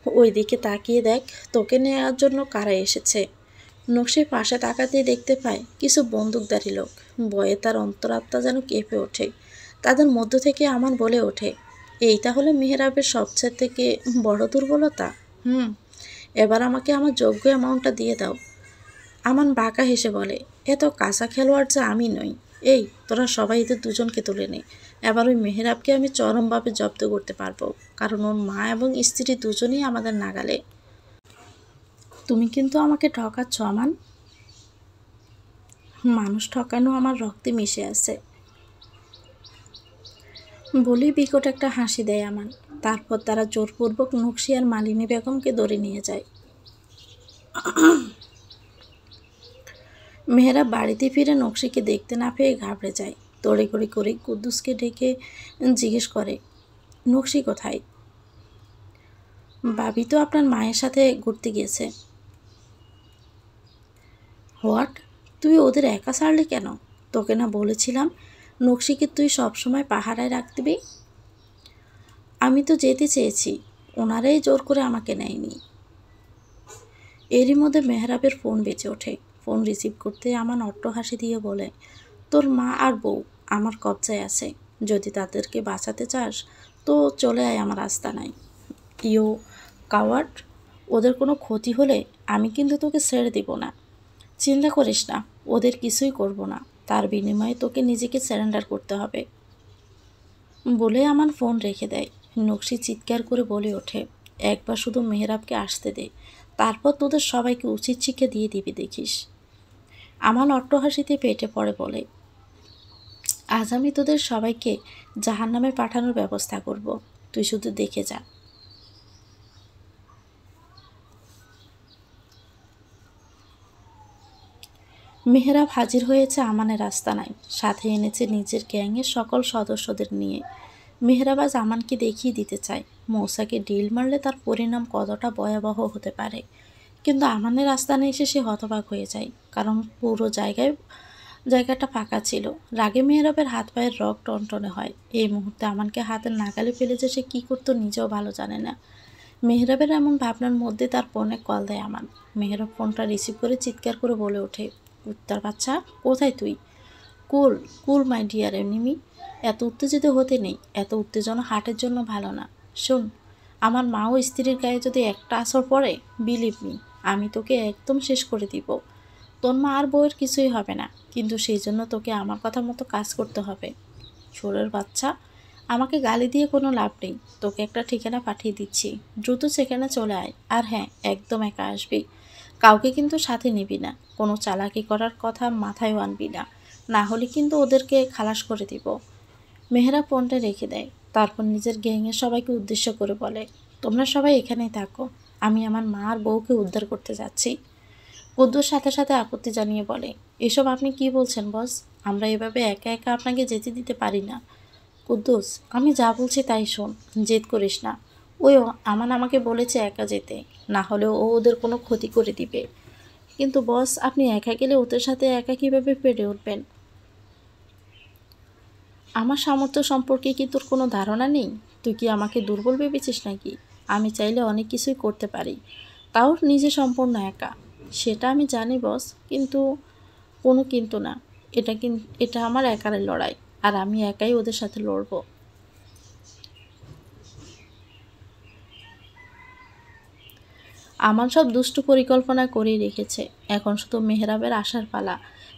ওই দিকে তাকিয়ে দেখ, তোকে নেওয়ার জন্য কারা এসেছে। নকশির পাশে তাকাতেই দেখতে পায় কিছু বন্দুকধারী লোক। ভয়ে তার অন্তরাত্মা যেন কেঁপে ওঠে। তাদের মধ্য থেকে আমান বলে ওঠে, এই তাহলে মেহরাবের সবচেয়ে থেকে বড় দুর্বলতা। এবার আমাকে আমার যোগ্য অ্যামাউন্টটা দিয়ে দাও। আমান বাঁকা হেসে বলে, এত কাঁচা খেলোয়াড় যে আমি নই। এই তোরা সবাই এদের দুজনকে তুলে নে। এবার ওই মেহরাবকে আমি চরমভাবে জব্দ করতে পারবো, কারণ ওর মা এবং স্ত্রী দুজনেই আমাদের নাগালে। তুমি কিন্তু আমাকে ঠকাচ্ছ আমান। মানুষ ঠকানো আমার রক্তে মিশে আছে। বলেই বিকট একটা হাসি দেয় আমান। তারপর তারা জোরপূর্বক নকশি আর মালিনী বেগমকে ধরে নিয়ে যায়। মেহেরা বাড়িতে ফিরে নকশিকে দেখতে না পেয়ে ঘাবড়ে যায়। তড়িঘড়ি করে কুদ্দুসকে ডেকে জিজ্ঞেস করে, নকশি কোথায়? ভাবি তো আপনার মায়ের সাথে ঘুরতে গিয়েছে। হোয়াট? তুই ওদের একা ছাড়লি কেন? তোকে না বলেছিলাম নকশিকে তুই সবসময় পাহারায় রাখবি? আমি তো যেতে চেয়েছি, ওনারাই জোর করে আমাকে নেয়নি। এরই মধ্যে মেহরাবের ফোন বেজে ওঠে। ফোন রিসিভ করতে আমান অট্টহাসি দিয়ে বলে, তোর মা আর বউ আমার কবজায় আছে। যদি তাদেরকে বাঁচাতে চাস তো চলে আয় আমার আস্তানায়। ইউ কাওয়ার্ড, ওদের কোনো ক্ষতি হলে আমি কিন্তু তোকে ছেড়ে দিব না। চিন্তা করিস না, ওদের কিছুই করব না। তার বিনিময়ে তোকে নিজেকে সারেন্ডার করতে হবে। বলে আমার ফোন রেখে দেয়। নকশি চিৎকার করে বলে ওঠে, একবার শুধু মেহরাবকে আসতে দে, তারপর তোদের সবাইকে উচিত শিক্ষা দিয়ে দিবি দেখিস। আমান অট্টহাসিতে পেটে পড়ে বলে, আজ আমি তোদের সবাইকে জাহান্নামে পাঠানোর ব্যবস্থা করব, তুই শুধু দেখে যা। মেহরাব হাজির হয়েছে আমানের আস্তানায়, সাথে এনেছে নিজের গ্যাংয়ের সকল সদস্যদের নিয়ে। মেহরাব আজ আমানকে দেখিয়ে দিতে চায় মৌসাকে ডিল মারলে তার পরিণাম কতটা ভয়াবহ হতে পারে। কিন্তু আমানের আস্তানায় এসে সে হতবাক হয়ে যায়, কারণ পুরো জায়গাটা ফাঁকা ছিল। রাগে মেহরাবের হাত পায়ের রক টনটনে হয়। এই মুহূর্তে আমানকে হাতের নাগালে ফেলে যে সে কী করতো নিজেও ভালো জানে না। মেহরাবের এমন ভাবনার মধ্যে তার ফোনে কল দেয় আমান। মেহরাব ফোনটা রিসিভ করে চিৎকার করে বলে ওঠে, কুত্তার বাচ্চা, কোথায় তুই? কুল কুল মাই ডিয়ার এনিমি, এত উত্তেজিত হতে নেই, এত উত্তেজনা হার্টের জন্য ভালো না। শোন, আমার মা ও স্ত্রীর গায়ে যদি একটা আসর পড়ে, বিলিভ মি, আমি তোকে একদম শেষ করে দিব। তোর মা আর বউয়ের কিছুই হবে না, কিন্তু সেই জন্য তোকে আমার কথা মতো কাজ করতে হবে। ছোড়ের বাচ্চা, আমাকে গালি দিয়ে কোনো লাভ নেই। তোকে একটা ঠিকানা পাঠিয়ে দিচ্ছি, দ্রুত সেখানে চলে আয়। আর হ্যাঁ, একদম একা আসবি, কাউকে কিন্তু সাথে নিবি না। কোনো চালাকি করার কথা মাথায়ও আনবি না, না হলে কিন্তু ওদেরকে খালাস করে দিব। মেহরা ফোনটা রেখে দেয়, তারপর নিজের গ্যাংয়ের সবাইকে উদ্দেশ্য করে বলে, তোমরা সবাই এখানেই থাকো, আমি আমার মা আর বউকে উদ্ধার করতে যাচ্ছি। কুদ্দুস সাথে সাথে আপত্তি জানিয়ে বলে, এসব আপনি কি বলছেন বস? আমরা এভাবে একা একা আপনাকে যেতে দিতে পারি না। কুদ্দুস, আমি যা বলছি তাই শোন, জেদ করিস না। ওই আমান আমাকে বলেছে একা যেতে, না হলে ও ওদের কোনো ক্ষতি করে দিবে। কিন্তু বস, আপনি একা গেলে ওদের সাথে একা কীভাবে পেরে উঠবেন? আমার সামর্থ্য সম্পর্কে কি তোর কোনো ধারণা নেই? তুই কি আমাকে দুর্বল ভেবেছিস নাকি? আমি চাইলে অনেক কিছুই করতে পারি, তাও নিজে সম্পূর্ণ একা। সেটা আমি জানি বস, কিন্তু কোনো কিন্তু না। এটা আমার একার লড়াই, আর আমি একাই ওদের সাথে লড়বো। আমান সব দুষ্টু পরিকল্পনা করেই রেখেছে, এখন শুধু মেহরাবের আসার পালা,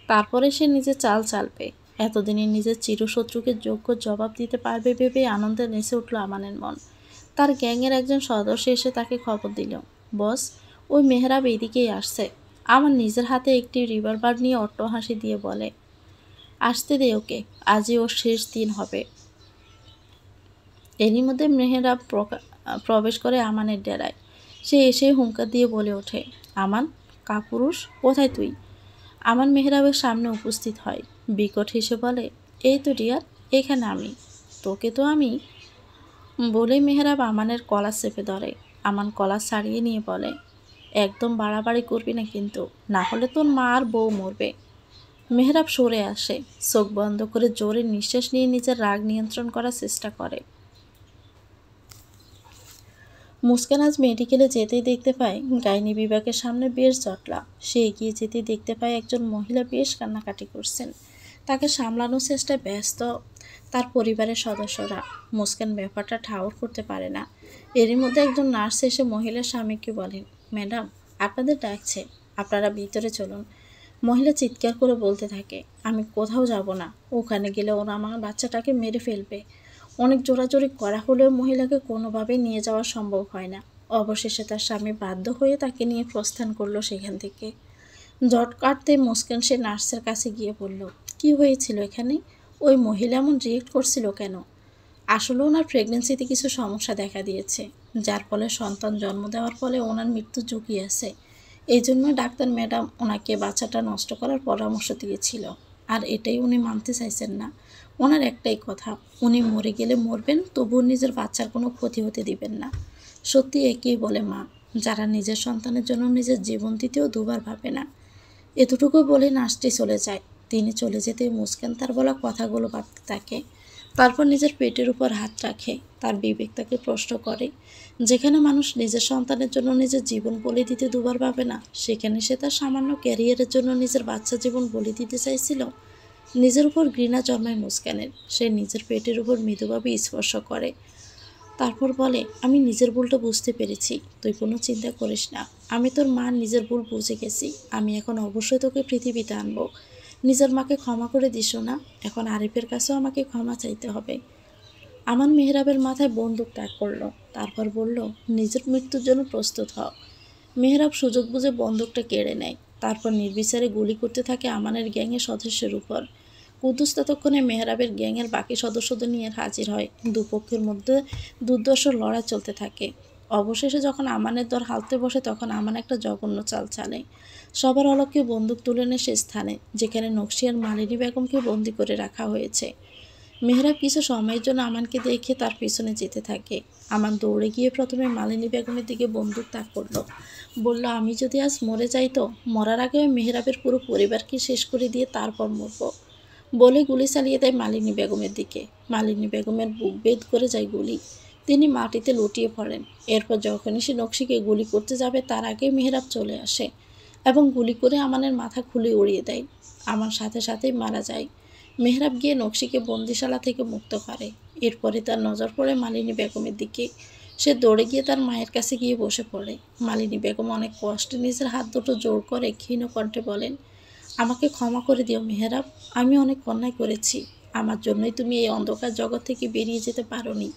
তারপরে সে নিজে চাল চালবে। এতদিনে নিজের চিরশত্রুকে যোগ্য জবাব দিতে পারবে ভেবে আনন্দে নেচে উঠল আমানের মন। তার গ্যাংয়ের একজন সদস্য এসে তাকে খবর দিল, বস, ওই মেহরাব এদিকেই আসছে। আমার নিজের হাতে একটি রিভলভার নিয়ে অট্টহাসি দিয়ে বলে, আসতে দে ওকে, আজই ওর শেষ দিন হবে। এরই মধ্যে মেহরাব প্রবেশ করে আমানের ডেরায়। সে এসে হুঙ্কার দিয়ে বলে ওঠে, আমান, কাপুরুষ, কোথায় তুই? আমান মেহরাবের সামনে উপস্থিত হয়, বিকট হেসে বলে, এই তো ডিয়ার, এখানে আমি। তোকে তো আমি। বলেই মেহরাব আমানের কলার চেপে ধরে। আমান কলার ছাড়িয়ে নিয়ে বলে, একদম বাড়াবাড়ি করবি না কিন্তু, না হলে তোর মা আর বউ মরবে। মেহরাব সরে আসে, চোখ বন্ধ করে জোরে নিঃশ্বাস নিয়ে নিজের রাগ নিয়ন্ত্রণ করার চেষ্টা করে। মুস্কান আজ মেডিকেলে যেতেই দেখতে পায় গাইনি বিভাগের সামনে বেশ জটলা। সে এগিয়ে যেতেই দেখতে পায় একজন মহিলা বেশ কান্নাকাটি করছেন। তাকে সামলানোর চেষ্টায় ব্যস্ত তার পরিবারের সদস্যরা। মুস্কান ব্যাপারটা ঠাউর করতে পারে না। এরই মধ্যে একজন নার্স এসে মহিলার স্বামীকে বলেন, ম্যাডাম, আপনাদের ডাকছে, আপনারা ভিতরে চলুন। মহিলা চিৎকার করে বলতে থাকে, আমি কোথাও যাব না, ওখানে গেলে ওরা আমার বাচ্চাটাকে মেরে ফেলবে। অনেক জোরাজোরি করা হলেও মহিলাকে কোনোভাবেই নিয়ে যাওয়া সম্ভব হয় না। অবশেষে তার স্বামী বাধ্য হয়ে তাকে নিয়ে প্রস্থান করলো সেখান থেকে। জট কাটতে মুস্কান সে নার্সের কাছে গিয়ে বলল, কি হয়েছিল এখানে? ওই মহিলা এমন রিয়েক্ট করছিল কেন? আসলে ওনার প্রেগনেন্সিতে কিছু সমস্যা দেখা দিয়েছে, যার ফলে সন্তান জন্ম দেওয়ার ফলে ওনার মৃত্যুর ঝুঁকি আছে। এই জন্য ডাক্তার ম্যাডাম ওনাকে বাচ্চাটা নষ্ট করার পরামর্শ দিয়েছিল। আর এটাই উনি মানতে চাইছেন না। ওনার একটাই কথা, উনি মরে গেলে মরবেন, তবুও নিজের বাচ্চার কোনো ক্ষতি হতে দিবেন না। সত্যি একেই বলে মা, যারা নিজের সন্তানের জন্য নিজের জীবন দিতেও দুবার ভাবে না। এতটুকু বলে নার্সটি চলে যায়। তিনি চলে যেতে মুস্কান তার বলা কথাগুলো ভাবতে থাকে। তারপর নিজের পেটের উপর হাত রাখে। তার বিবেক তাকে প্রশ্ন করে, যেখানে মানুষ নিজের সন্তানের জন্য নিজের জীবন বলি দিতে দুবার ভাবে না, সেখানে সে তার সামান্য ক্যারিয়ারের জন্য নিজের বাচ্চা জীবন বলি দিতে চাইছিল। নিজের উপর ঘৃণা জন্মায় মুস্কানের। সে নিজের পেটের উপর মৃদুভাবে স্পর্শ করে, তারপর বলে, আমি নিজের ভুলটা বুঝতে পেরেছি, তুই কোনো চিন্তা করিস না। আমি তোর মা নিজের ভুল বুঝে গেছি। আমি এখন অবশ্যই তোকে পৃথিবীতে আনবো। নিজের মাকে ক্ষমা করে দিস না, এখন আরিফের কাছেও আমাকে ক্ষমা চাইতে হবে। আমান মেহরাবের মাথায় বন্দুক তাক করলো, তারপর বলল, নিজের মৃত্যুর জন্য প্রস্তুত হও। মেহরাব সুযোগ বুঝে বন্দুকটা কেড়ে নেয়, তারপর নির্বিচারে গুলি করতে থাকে আমানের গ্যাংয়ের সদস্যের উপর। কুদ্দুস ততক্ষণে মেহরাবের গ্যাংয়ের বাকি সদস্যদের নিয়ে হাজির হয়। দুপক্ষের মধ্যে দুর্দর্শ লড়াই চলতে থাকে। অবশেষে যখন আমানের দর হালতে বসে তখন আমান একটা জঘন্য চাল চালে। সবার অলক্ষ্যে বন্দুক তুলে নেয় সে স্থানে যেখানে নকশি আর মালিনী বেগমকে বন্দি করে রাখা হয়েছে। মেহরাব কিছু সময়ের জন্য আমানকে দেখে তার পিছনে যেতে থাকে। আমান দৌড়ে গিয়ে প্রথমে মালিনী বেগমের দিকে বন্দুক তাক করলো। বলল, আমি যদি আজ মরে যাই তো মরার আগে মেহরাবের পুরো পরিবারকে শেষ করে দিয়ে তারপর মরব। বলে গুলি চালিয়ে দেয় মালিনী বেগমের দিকে। মালিনী বেগমের বুক বেদ করে যায় গুলি। তিনি মাটিতে লুটিয়ে পড়েন। এরপর যখনই সে নকশিকে গুলি করতে যাবে তার আগে মেহরাব চলে আসে এবং গুলি করে আমানের মাথা খুলে উড়িয়ে দেয়। আমার সাথে সাথেই মারা যায়। মেহরাব গিয়ে নকশিকে বন্দিশালা থেকে মুক্ত করে। এরপরে তার নজর পড়ে মালিনী বেগমের দিকে। সে দৌড়ে গিয়ে তার মায়ের কাছে গিয়ে বসে পড়ে। মালিনী বেগম অনেক কষ্টে নিজের হাত দুটো জোর করে ক্ষীণ কণ্ঠে বলেন, আমাকে ক্ষমা করে দিও মেহরাব, আমি অনেক অন্যায় করেছি। আমার জন্যই তুমি এই অন্ধকার জগৎ থেকে বেরিয়ে যেতে পারোনি।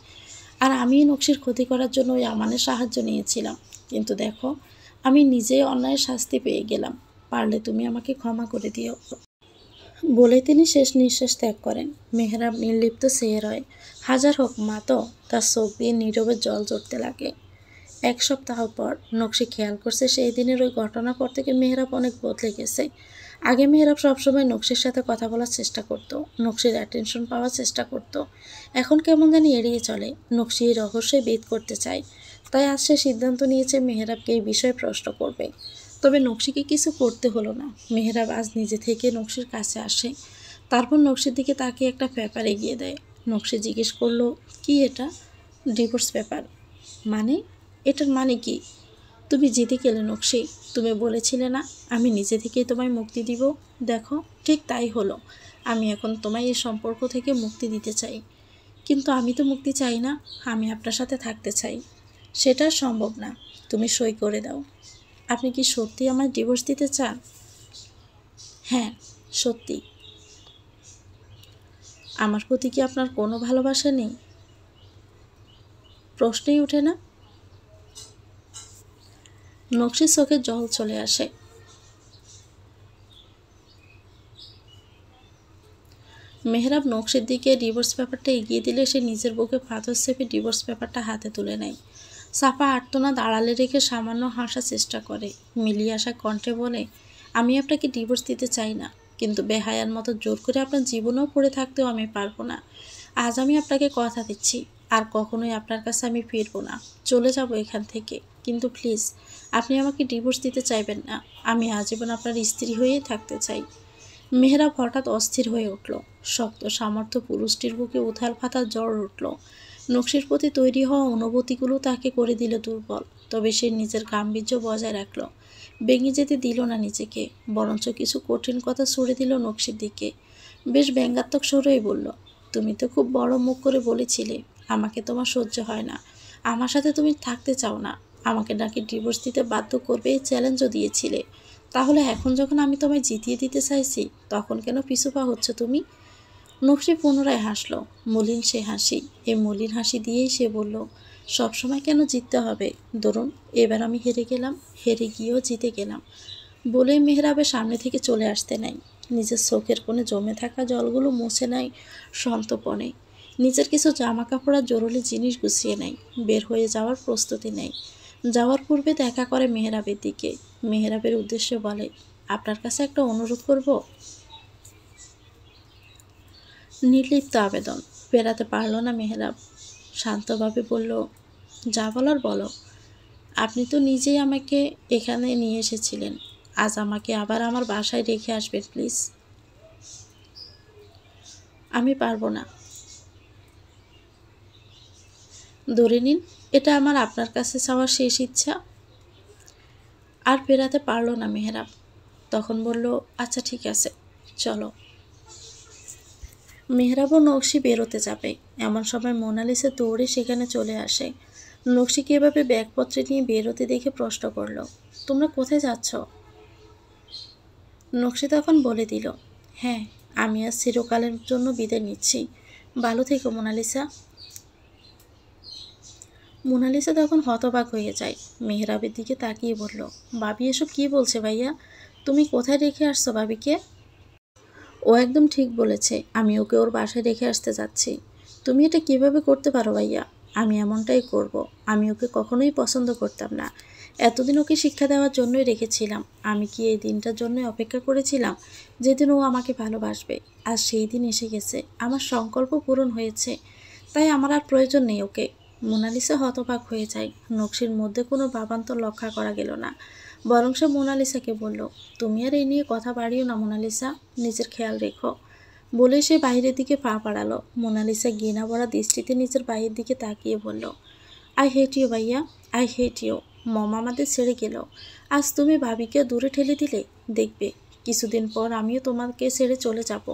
আর আমি নকশির ক্ষতি করার জন্য ওই আমানের সাহায্য নিয়েছিলাম। কিন্তু দেখো, আমি নিজেই অন্যায়ের শাস্তি পেয়ে গেলাম। পারলে তুমি আমাকে ক্ষমা করে দিও। বলে তিনি শেষ নিঃশ্বাস ত্যাগ করেন। মেহরাব নির্লিপ্ত চেয়ে রয়। হাজার হোক মা তো, তার চোখ দিয়ে নীরবে জল ঝরতে লাগে। এক সপ্তাহ পর নকশি খেয়াল করছে সেই দিনের ওই ঘটনার পর থেকে মেহরাব অনেক বদলে গেছে। আগে মেহরাব সবসময় নকশির সাথে কথা বলার চেষ্টা করত, নকশির অ্যাটেনশন পাওয়ার চেষ্টা করত। এখন কেমন জানি এড়িয়ে চলে। নকশি এই রহস্যে ভেদ করতে চায়। তাই আজ সে সিদ্ধান্ত নিয়েছে মেহরাবকে এই বিষয়ে প্রশ্ন করবে। তবে নকশিকে কিছু করতে হলো না। মেহরাব আজ নিজে থেকে নকশির কাছে আসে। তারপর নকশির দিকে তাকিয়ে একটা পেপার এগিয়ে দেয়। নকশি জিজ্ঞেস করলো, কি এটা? Divorce paper. মানে? এটার মানে কি? তুমি জিতে গেলে নকশি। তুমি বলেছিলে না আমি নিজে থেকেই তোমায় মুক্তি দিব? দেখো, ঠিক তাই হলো। আমি এখন তোমায় এই সম্পর্ক থেকে মুক্তি দিতে চাই। কিন্তু আমি তো মুক্তি চাই না, আমি আপনার সাথে থাকতে চাই। সেটা সম্ভব না। তুমি সই করে দাও। আপনি কি সত্যি আমায় ডিভোর্স দিতে চান? হ্যাঁ, সত্যি। আমার প্রতি কি আপনার কোনো ভালোবাসা নেই? প্রশ্নই ওঠে না। নকশির চোখে জল চলে আসে। মেহরাব নকশির দিকে ডিভোর্স পেপারটা এগিয়ে দিলে সে নিজের বুকে পাথর চেপে ডিভোর্স পেপারটা হাতে তুলে নেয়। সাফা আর্তনাদ আড়ালে রেখে সামান্য হাসার চেষ্টা করে। মিলিয়ে আসা কণ্ঠে বলে, আমি আপনাকে ডিভোর্স দিতে চাই না, কিন্তু বেহায়ার মতো জোর করে আপনার জীবনেও পড়ে থাকতেও আমি পারবো না। আজ আমি আপনাকে কথা দিচ্ছি, আর কখনোই আপনার কাছে আমি ফিরবো না। চলে যাব এখান থেকে। কিন্তু প্লিজ, আপনি আমাকে ডিভোর্স দিতে চাইবেন না। আমি আজীবন আপনার স্ত্রী হয়েই থাকতে চাই। মেহরাব হঠাৎ অস্থির হয়ে উঠল। শক্ত সামর্থ্য পুরুষটির বুকে উথাল পাথাল জ্বর উঠল। নকশির প্রতি তৈরি হওয়া অনুভূতিগুলো তাকে করে দিল দুর্বল। তবে সে নিজের গাম্ভীর্য বজায় রাখল। ভেঙে যেতে দিল না নিজেকে, বরঞ্চ কিছু কঠিন কথা ছুড়ে দিল নকশির দিকে। বেশ ব্যঙ্গাত্মক স্বরেই বলল, তুমি তো খুব বড় মুখ করে বলেছিলে আমাকে তোমার সহ্য হয় না, আমার সাথে তুমি থাকতে চাও না, আমাকে নাকি ডিভোর্স দিতে বাধ্য করবে এই চ্যালেঞ্জও দিয়েছিলে। তাহলে এখন যখন আমি তোমায় জিতিয়ে দিতে চাইছি তখন কেন পিছুপা হচ্ছ তুমি? নকশি পুনরায় হাসল, মলিন সে হাসি। এই মলিন হাসি দিয়েই সে বলল, সবসময় কেন জিততে হবে? ধরুন এবার আমি হেরে গেলাম, হেরে গিয়েও জিতে গেলাম। বলে মেহরাবের সামনে থেকে চলে আসতে নাই। নিজের চোখের কোণে জমে থাকা জলগুলো মুছে নেয় সন্তর্পণে। নিজের কিছু জামা কাপড় আর জরুরি জিনিস গুছিয়ে নেয়। বের হয়ে যাওয়ার প্রস্তুতি নেয়। যাওয়ার পূর্বে দেখা করে মেহরাবের দিকে। মেহরাবের উদ্দেশ্যে বলে, আপনার কাছে একটা অনুরোধ করব। নির্লিপ্ত আবেদন পেরাতে পারল না মেহরাব। শান্তভাবে বলল, যা বলার বলো। আপনি তো নিজেই আমাকে এখানে নিয়ে এসেছিলেন, আজ আমাকে আবার আমার বাসায় রেখে আসবেন প্লিজ। আমি পারবো না। ধরে নিন এটা আমার আপনার কাছে চাওয়ার শেষ ইচ্ছা। আর ফেরাতে পারল না মেহরাব। তখন বলল, আচ্ছা ঠিক আছে, চলো। মেহরাব ও নকশি বেরোতে যাবে এমন সময় মোনালিসা দৌড়ে সেখানে চলে আসে। নকশিকে এভাবে ব্যাগপত্রে নিয়ে বেরোতে দেখে প্রশ্ন করল, তোমরা কোথায় যাচ্ছ? নকশি তখন বলে দিল, হ্যাঁ, আমি আজ চিরকালের জন্য বিদায় নিচ্ছি। ভালো থেকো মোনালিসা। মোনালিসা তখন হতবাক হয়ে যায়, মেহরাবের দিকে তাকিয়ে বলল, ভাবি এসব কি বলছে ভাইয়া? তুমি কোথায় রেখে আসছো ভাবিকে? ও একদম ঠিক বলেছে, আমি ওকে ওর বাসায় রেখে আসতে যাচ্ছি। তুমি এটা কিভাবে করতে পারো ভাইয়া? আমি এমনটাই করব। আমি ওকে কখনোই পছন্দ করতাম না। এতদিন ওকে শিক্ষা দেওয়ার জন্যই রেখেছিলাম। আমি কি এই দিনটার জন্যই অপেক্ষা করেছিলাম, যেদিন ও আমাকে ভালোবাসবে? আর সেই দিন এসে গেছে, আমার সংকল্প পূরণ হয়েছে। তাই আমার আর প্রয়োজন নেই ওকে। মোনালিসা হতবাক হয়ে যায়। নকশির মধ্যে কোনো ভাবান্তর লক্ষ্য করা গেল না, বরং সে মোনালিসাকে বলল, তুমি আর এই নিয়ে কথা বাড়িও না মোনালিসা, নিজের খেয়াল রেখো। বলে সে বাইরের দিকে পা বাড়ালো। মোনালিসা ঘৃণা ভরা দৃষ্টিতে নিজের বাইরের দিকে তাকিয়ে বলল, আই হেট ইউ ভাইয়া, আই হেট ইউ। মম আমাদের ছেড়ে গেল, আজ তুমি ভাবিকে দূরে ঠেলে দিলে। দেখবে কিছুদিন পর আমিও তোমাকে ছেড়ে চলে যাব।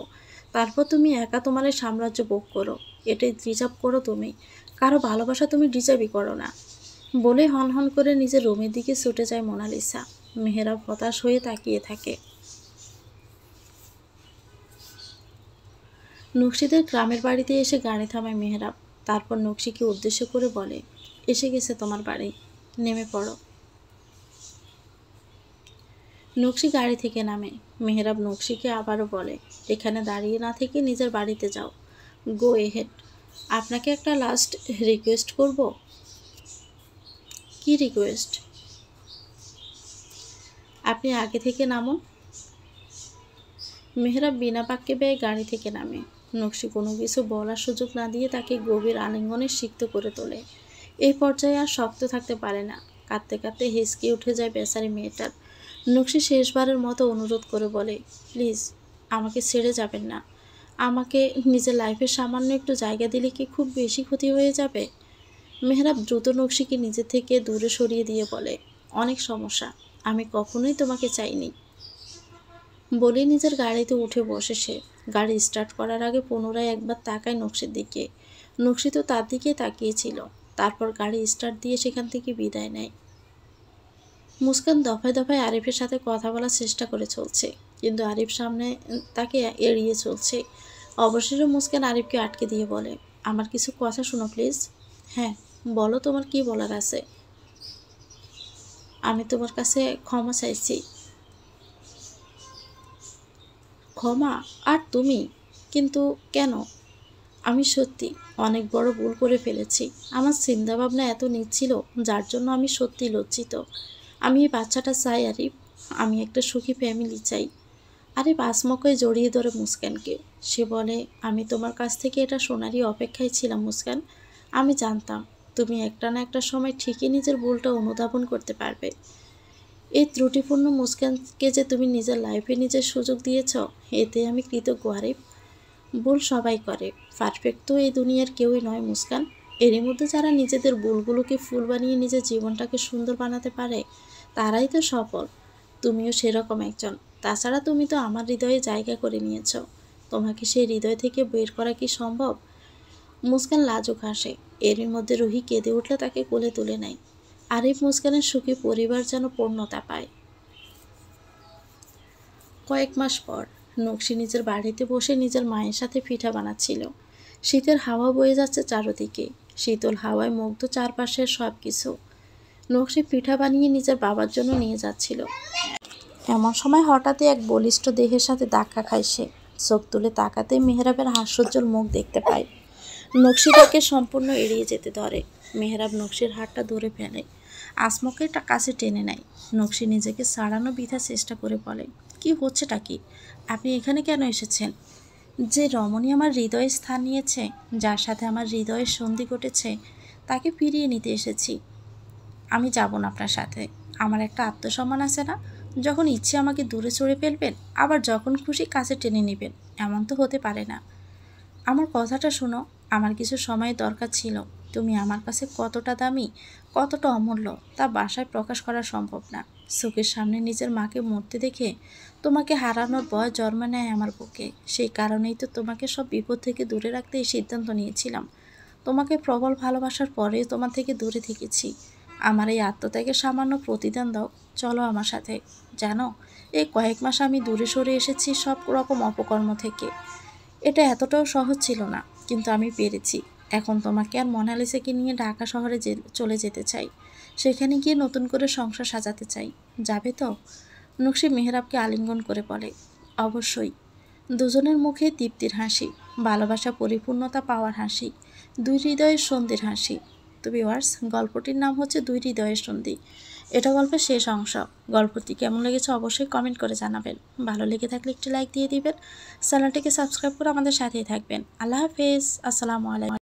তারপর তুমি একা তোমার এই সাম্রাজ্য ভোগ করো। এটাই ডিজার্ভ করো তুমি। কারো ভালোবাসা তুমি ডিজার্ভই করো না। বলে হনহন করে নিজের রুমের দিকে ছুটে যায় মোনালিসা। মেহেরাব হতাশ হয়ে তাকিয়ে থাকে। নকশিদের গ্রামের বাড়িতে এসে গাড়ি থামায় মেহেরাব। তারপর নকশিকে উদ্দেশ্য করে বলে, এসে গেছে তোমার বাড়ি, নেমে পড়ো। নকশি গাড়ি থেকে নামে। মেহেরাব নকশিকে আবারও বলে, এখানে দাঁড়িয়ে না থেকে নিজের বাড়িতে যাও। গো এহেড। আপনাকে একটা লাস্ট রিকোয়েস্ট করব। কি রিকোয়েস্ট? আপনি আগে থেকে নামুন। মেহরাব বিনা বাক্যে ব্যয় গাড়ি থেকে নামে। নকশি কোনো কিছু বলার সুযোগ না দিয়ে তাকে গভীর আলিঙ্গনে সিক্ত করে তোলে। এই পর্যায়ে আর শক্ত থাকতে পারে না। কাঁদতে কাঁদতে হেসকে উঠে যায় বেচারি মেয়েটার। নকশি শেষবারের মতো অনুরোধ করে বলে, প্লিজ আমাকে ছেড়ে যাবেন না। আমাকে নিজের লাইফের সামান্য একটু জায়গা দিলে কি খুব বেশি ক্ষতি হয়ে যাবে? মেহরাব দ্রুত নকশিকে নিজে থেকে দূরে সরিয়ে দিয়ে বলে, অনেক সমস্যা, আমি কখনোই তোমাকে চাইনি। বলে নিজের গাড়িতে উঠে বসে সে। গাড়ি স্টার্ট করার আগে পুনরায় একবার তাকায় নকশির দিকে। নকশি তো তার দিকে তাকিয়েছিল। তারপর গাড়ি স্টার্ট দিয়ে সেখান থেকে বিদায় নেয়। মুস্কান দফায় দফায় আরিফের সাথে কথা বলার চেষ্টা করে চলছে, কিন্তু আরিফ সামনে তাকে এড়িয়ে চলছে। অবশেষে মুস্কান আরিফকে আটকে দিয়ে বলে, আমার কিছু কথা শোনো প্লিজ। হ্যাঁ বলো, তোমার কি বলার আছে? আমি তোমার কাছে ক্ষমা চাইছি। ক্ষমা? আর তুমি? কিন্তু কেন? আমি সত্যি অনেক বড় ভুল করে ফেলেছি। আমার চিন্তাভাবনা এত নীচ ছিল, যার জন্য আমি সত্যি লজ্জিত। আমি এই বাচ্চাটা চাই আরিফ। আমি একটা সুখী ফ্যামিলি চাই। আরিফ আসমকে জড়িয়ে ধরে মুস্কানকে। সে বলে, আমি তোমার কাছ থেকে এটা শোনারই অপেক্ষায় ছিলাম মুস্কান। আমি জানতাম তুমি একটা না একটা সময় ঠিকই নিজের ভুলটা অনুধাবন করতে পারবে। এই ত্রুটিপূর্ণ মুস্কানকে যে তুমি নিজের লাইফে নিজের সুযোগ দিয়েছ, এতে আমি কৃতজ্ঞ আরিফ। ভুল সবাই করে, পারফেক্ট তো এই দুনিয়ার কেউই নয় মুস্কান। এরই মধ্যে যারা নিজেদের ভুলগুলোকে ফুল বানিয়ে নিজের জীবনটাকে সুন্দর বানাতে পারে, তারাই তো সফল। তুমিও সেরকম একজন। তাছাড়া তুমি তো আমার হৃদয়ে জায়গা করে নিয়েছ। তোমাকে সেই হৃদয় থেকে বের করা কি সম্ভব? মুস্কান লাজুক হাসে। এরই মধ্যে রুহি কেঁদে উঠলে তাকে কোলে তুলে নেয়। আরিফ মুস্কানের সুখী পরিবার যেন পূর্ণতা পায়। কয়েক মাস পর নকশি নিজের বাড়িতে বসে নিজের মায়ের সাথে পিঠা বানাচ্ছিল। শীতের হাওয়া বয়ে যাচ্ছে চারদিকে। শীতল হাওয়ায় মুগ্ধ চারপাশের সব কিছু। নকশি পিঠা বানিয়ে নিজের বাবার জন্য নিয়ে যাচ্ছিল। এমন সময় হঠাৎই এক বলিষ্ঠ দেহের সাথে ধাক্কা খায় সে। চোখ তুলে তাকাতে মেহরাবের হাস্যোজ্জ্বল মুখ দেখতে পায়। নকশি তাকে সম্পূর্ণ এড়িয়ে যেতে ধরে। মেহরাব নকশির হাতটা ধরে ফেলে। আসমকে কাছে টেনে নেয়। নকশি নিজেকে ছাড়ানো বৃথা চেষ্টা করে বলে, কি হচ্ছেটা কি? আপনি এখানে কেন এসেছেন? যে রমণী আমার হৃদয়ে স্থান নিয়েছে, যার সাথে আমার হৃদয়ের সন্ধি ঘটেছে, তাকে ফিরিয়ে নিতে এসেছি। আমি যাব না আপনার সাথে। আমার একটা আত্মসম্মান আছে না? যখন ইচ্ছে আমাকে দূরে সরে ফেলবেন, আবার যখন খুশি কাছে টেনে নেবেন, এমন তো হতে পারে না। আমার কথাটা শোনো, আমার কিছু সময় দরকার ছিল। তুমি আমার কাছে কতটা দামি, কতটা অমূল্য, তা বাসায় প্রকাশ করা সম্ভব না। চোখের সামনে নিজের মাকে মরতে দেখে তোমাকে হারানোর ভয় জন্ম নেয় আমার বুকে। সেই কারণেই তো তোমাকে সব বিপদ থেকে দূরে রাখতে এই সিদ্ধান্ত নিয়েছিলাম। তোমাকে প্রবল ভালোবাসার পরে তোমার থেকে দূরে থেকেছি। আমার এই আত্মত্যাগের সামান্য প্রতিদান দাও। চলো আমার সাথে। জানো, এই কয়েক মাস আমি দূরে সরে এসেছি সব রকম অপকর্ম থেকে। এটা এতটাও সহজ ছিল না, কিন্তু আমি পেরেছি। এখন তোমাকে আর মোনালিসাকে নিয়ে ঢাকা শহরে চলে যেতে চাই, সেখানে গিয়ে নতুন করে সংসার সাজাতে চাই। যাবে তো? নকশি মেহরাবকে আলিঙ্গন করে বলে, অবশ্যই। দুজনের মুখে তৃপ্তির হাসি, ভালোবাসা পরিপূর্ণতা পাওয়ার হাসি, দুই হৃদয়ের সন্ধির হাসি। তো ভিউয়ার্স, গল্পটির নাম হচ্ছে দুই হৃদয়ের সন্ধি। এটা গল্পের শেষ অংশ। গল্পটি কেমন লেগেছে অবশ্যই কমেন্ট করে জানাবেন। ভালো লেগে থাকলে একটি লাইক দিয়ে দিবেন। চ্যানেলটিকে সাবস্ক্রাইব করে আমাদের সাথেই থাকবেন। আল্লাহ হাফেজ। আসসালামু আলাইকুম।